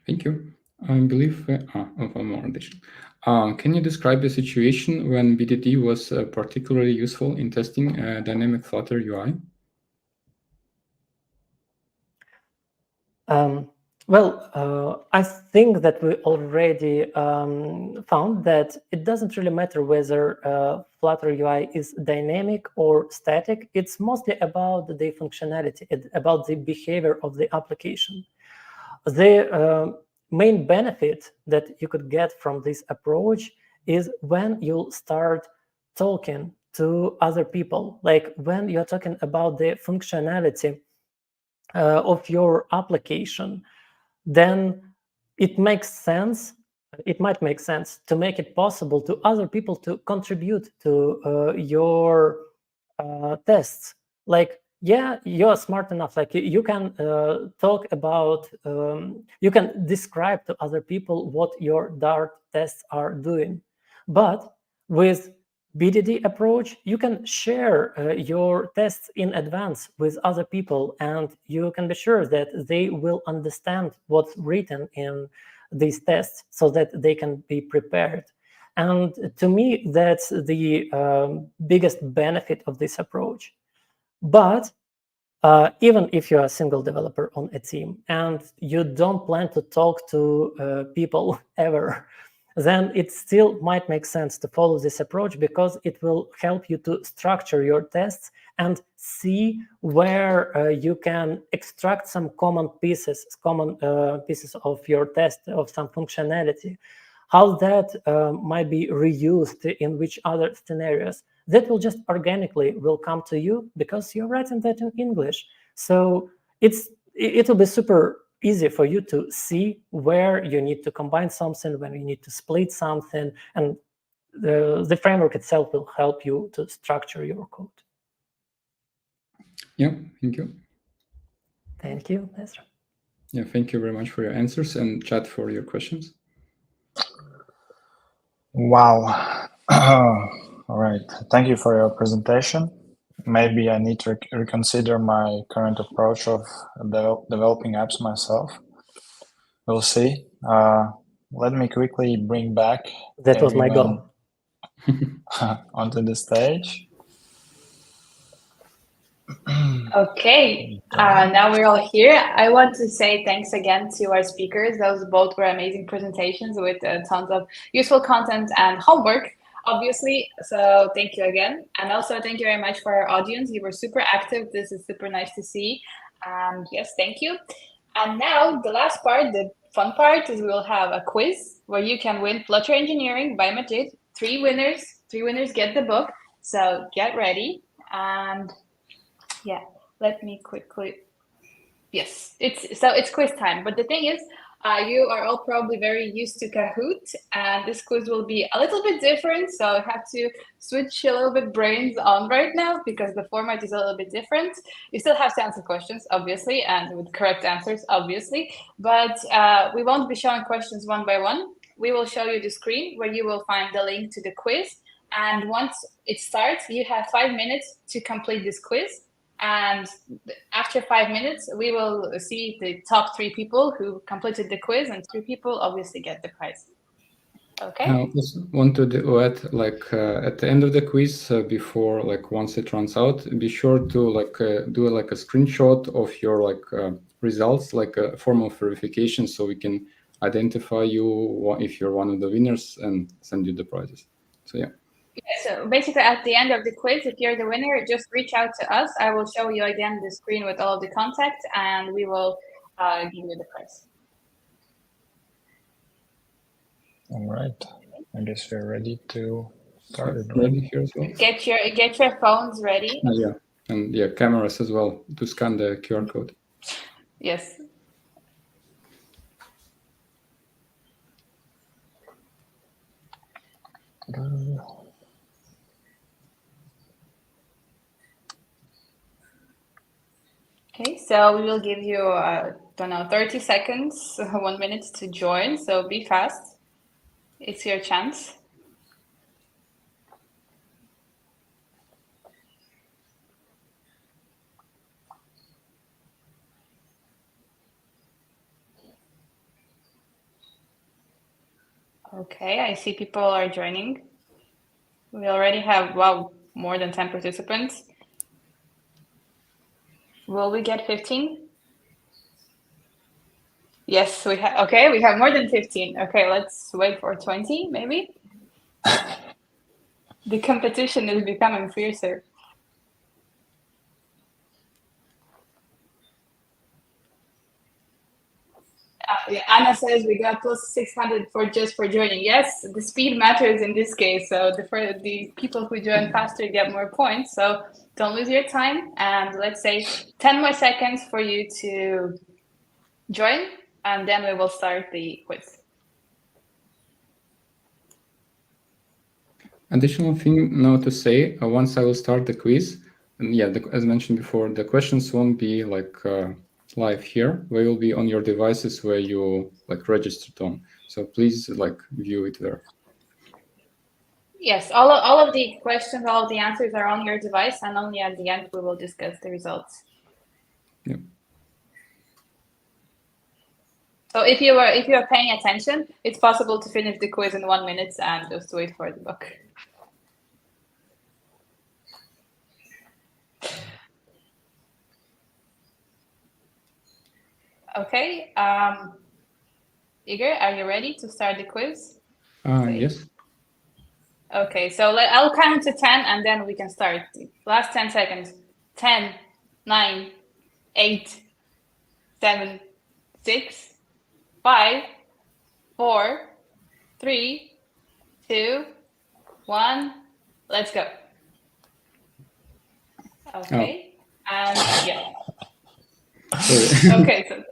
Thank you. I believe one more addition. Can you describe the situation when BDD was particularly useful in testing dynamic Flutter UI? I think that we already found that it doesn't really matter whether Flutter UI is dynamic or static. It's mostly about the functionality, about the behavior of the application. The main benefit that you could get from this approach is when you start talking to other people, like when you're talking about the functionality of your application, then it makes sense. It might make sense to make it possible to other people to contribute to your tests. Like, yeah, you're smart enough. Like, you can talk about, you can describe to other people what your Dart tests are doing. But with BDD approach, you can share your tests in advance with other people, and you can be sure that they will understand what's written in these tests so that they can be prepared. And to me, that's the biggest benefit of this approach. But even if you're a single developer on a team and you don't plan to talk to people ever, then it still might make sense to follow this approach, because it will help you to structure your tests and see where you can extract some common pieces of your test, of some functionality, how that might be reused in which other scenarios. That will just organically will come to you because you're writing that in English. So it will be super easy for you to see where you need to combine something, when you need to split something, and the framework itself will help you to structure your code. Yeah, thank you. Thank you, Ezra. Yeah, thank you very much for your answers, and chat for your questions. Wow. All right. Thank you for your presentation. Maybe I need to reconsider my current approach of developing apps myself. We'll see. Let me quickly bring back that was my goal onto the stage. Okay, now we're all here. I want to say thanks again to our speakers. Those both were amazing presentations with tons of useful content and homework, obviously. So thank you again. And also thank you very much for our audience. You were super active. This is super nice to see. Yes, thank you. And now the last part, the fun part, is we will have a quiz where you can win Flutter Engineering by Majid. 3 winners get the book. So get ready. And yeah, let me quickly. Yes, it's quiz time. But the thing is, You are all probably very used to Kahoot, and this quiz will be a little bit different. So I have to switch a little bit brains on right now because the format is a little bit different. You still have to answer questions, obviously, and with correct answers, obviously. But we won't be showing questions one by one. We will show you the screen where you will find the link to the quiz. And once it starts, you have 5 minutes to complete this quiz. And after 5 minutes, we will see the top 3 people who completed the quiz, and 3 people obviously get the prize. Okay. I also want to add, at the end of the quiz, before once it runs out, be sure to do a screenshot of your results, like a form of verification, so we can identify you if you're one of the winners and send you the prizes. So yeah. Yeah, so basically at the end of the quiz, if you're the winner, just reach out to us. I will show you again the screen with all of the contact, and we will give you the prize. All right. I guess we're ready to start. Ready here as well. Get your phones ready. Yeah, and yeah, cameras as well to scan the QR code. Yes. Okay, so we will give you, 30 seconds, 1 minute to join. So be fast. It's your chance. Okay, I see people are joining. We already have, more than 10 participants. Will we get 15? Yes, we have. Okay, we have more than 15. Okay, let's wait for 20, maybe. The competition is becoming fiercer. Yeah, Anna says we got plus 600 for joining. Yes, the speed matters in this case. So the people who join faster get more points. So don't lose your time. And let's say 10 more seconds for you to join, and then we will start the quiz. Additional thing now to say, once I will start the quiz, and yeah, as mentioned before, the questions won't be live here. They will be on your devices where you registered on. So please view it there. Yes, all of the questions, all of the answers are on your device, and only at the end we will discuss the results. Yep. So if you are paying attention, it's possible to finish the quiz in 1 minute and just wait for the book. Okay, Igor, are you ready to start the quiz? Yes. Okay, so I'll count to 10 and then we can start. Last 10 seconds. 10, 9, 8, 7, 6, 5, 4, 3, 2, 1. Let's go. Okay, and yeah. Okay, so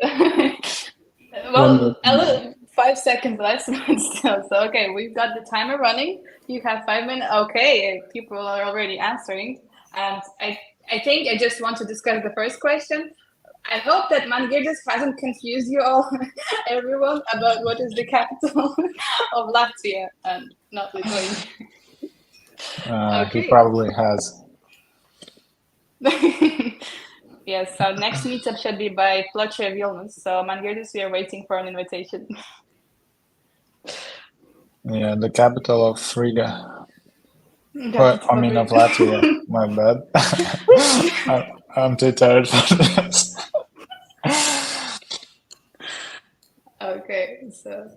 5 seconds less, but still. So okay, we've got the timer running. You have 5 minutes. Okay, people are already answering, and I think I just want to discuss the first question. I hope that Mangirdis hasn't confused you all, everyone, about what is the capital of Latvia and not Lithuania. He probably has. Yes, so next meetup should be by Flutter Vilnius. So Mangirdis, we are waiting for an invitation. Yeah, the capital of Riga. Of Latvia. My bad. I'm too tired for this. Okay, so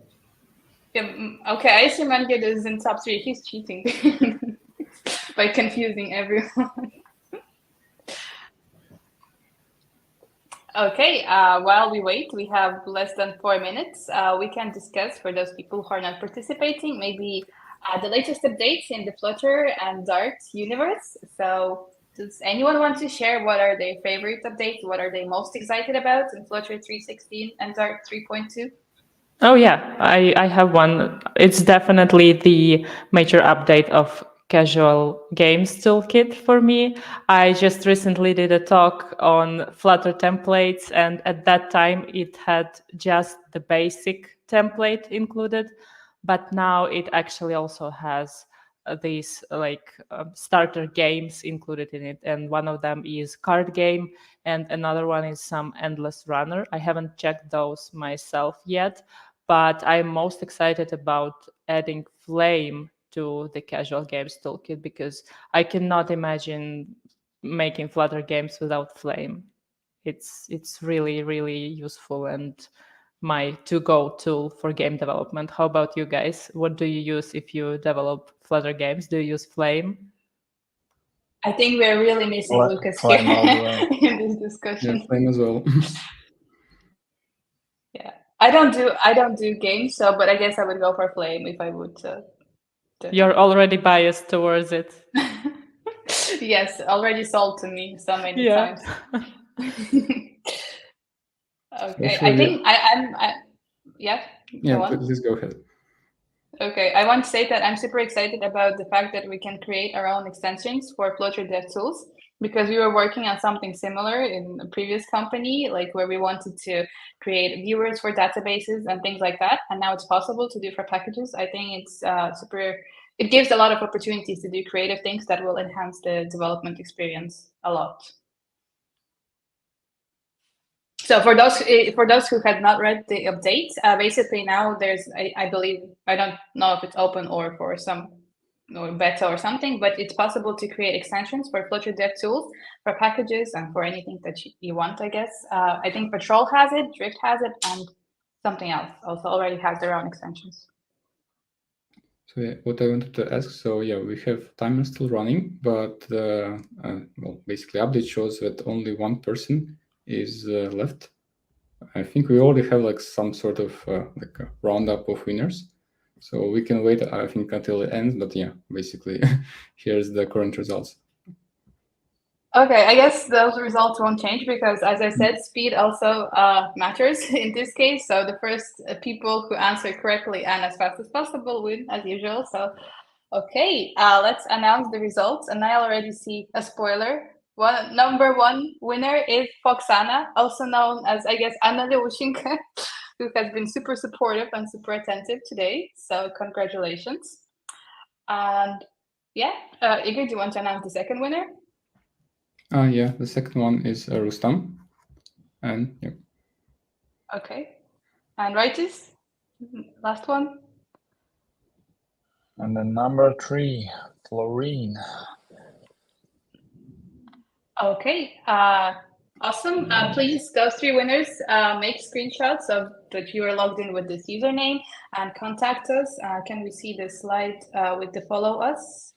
yeah, okay, I see Mangirdis is in top 3. He's cheating by confusing everyone. Okay, while we wait, we have less than 4 minutes. We can discuss, for those people who are not participating, maybe the latest updates in the Flutter and Dart universe. So does anyone want to share what are their favorite updates? What are they most excited about in Flutter 3.16 and Dart 3.2? Oh yeah, I have one. It's definitely the major update of Casual Games Toolkit for me. I just recently did a talk on Flutter templates, and at that time it had just the basic template included, but now it actually also has these starter games included in it, and one of them is card game and another one is some endless runner. I haven't checked those myself yet, but I'm most excited about adding Flame to the Casual Games Toolkit because I cannot imagine making Flutter games without Flame. It's really, really useful and my to-go tool for game development. How about you guys? What do you use if you develop Flutter games? Do you use Flame? I think we're really missing Lucas here Flame all the way. in this discussion. Yeah, Flame as well. Yeah, I don't do games, so but I guess I would go for Flame if I would. You're already biased towards it. Yes, already sold to me so many times. Okay, I think I'm. Yeah. Yeah, please go ahead. Okay, I want to say that I'm super excited about the fact that we can create our own extensions for Flutter Dev Tools because we were working on something similar in a previous company, like where we wanted to create viewers for databases and things like that. And now it's possible to do for packages. I think it's super, it gives a lot of opportunities to do creative things that will enhance the development experience a lot. So for those who had not read the update, basically now there's, I believe, I don't know if it's open or for some beta or something, but it's possible to create extensions for Flutter Dev Tools for packages and for anything that you want, I guess. I think Patrol has it, Drift has it, and something else also already has their own extensions. So yeah, what I wanted to ask, so yeah, we have timer still running, but well, basically update shows that only one person is left. I think we already have like some sort of like a roundup of winners. So we can wait, I think, until it ends, but yeah, basically here's the current results. Okay, I guess those results won't change because, as I said, speed also matters in this case. So the first people who answer correctly and as fast as possible win, as usual. So, okay, let's announce the results. And I already see a spoiler. Number one winner is Foxana, also known as, I guess, Anna Lewushinka, who has been super supportive and super attentive today. So congratulations. And yeah, Igor, do you want to announce the second winner? Yeah, the second one is Rustam. And yeah. Okay. And Rightis, last one. And then number 3, Florine. Okay. Awesome. Please, those 3 winners, make screenshots of that you are logged in with this username and contact us. Can we see the slide with the follow us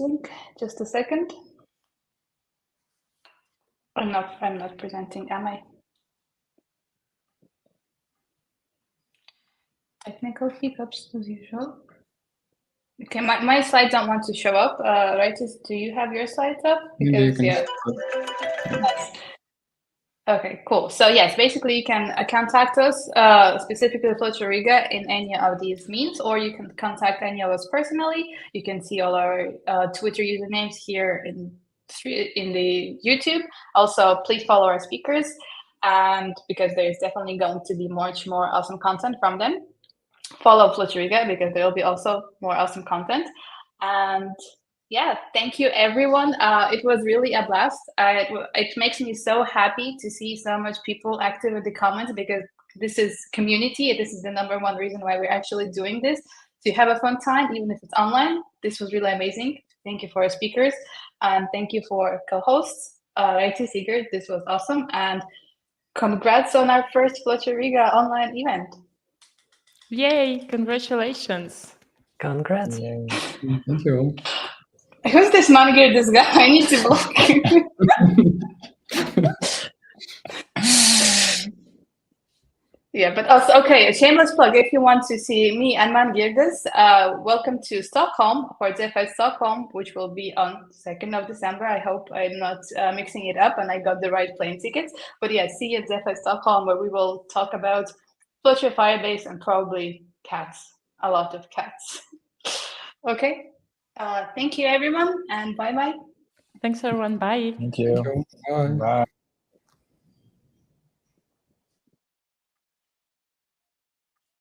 link? Just a second. I'm not presenting, am I? Technical hiccups as usual. Okay, my slides don't want to show up. Rightis, do you have your slides up? Because Nice. Okay, cool. So yes, basically you can contact us, specifically Flutter Riga, in any of these means, or you can contact any of us personally. You can see all our Twitter usernames here in the YouTube. Also, please follow our speakers, and because there's definitely going to be much more awesome content from them. Follow Flutter Riga because there will be also more awesome content. And yeah, thank you everyone. It was really a blast. It makes me so happy to see so much people active in the comments because this is community. This is the #1 reason why we're actually doing this, to have a fun time, even if it's online. This was really amazing. Thank you for our speakers and thank you for co-hosts. Rightis, Igor, this was awesome. And congrats on our first Flutter Riga online event. Yay, congratulations. Congrats. Yay. Thank you. Who's this manager, this guy? I need to block him. Yeah, but also, okay, a shameless plug. If you want to see me and Man Girdes, welcome to Stockholm for DeFi Stockholm, which will be on 2nd of December. I hope I'm not mixing it up and I got the right plane tickets. But yeah, see you at DeFi Stockholm, where we will talk about Flutter, Firebase, and probably cats. A lot of cats. Okay. Thank you, everyone, and bye-bye. Thanks, everyone. Bye. Thank you. Bye. Bye.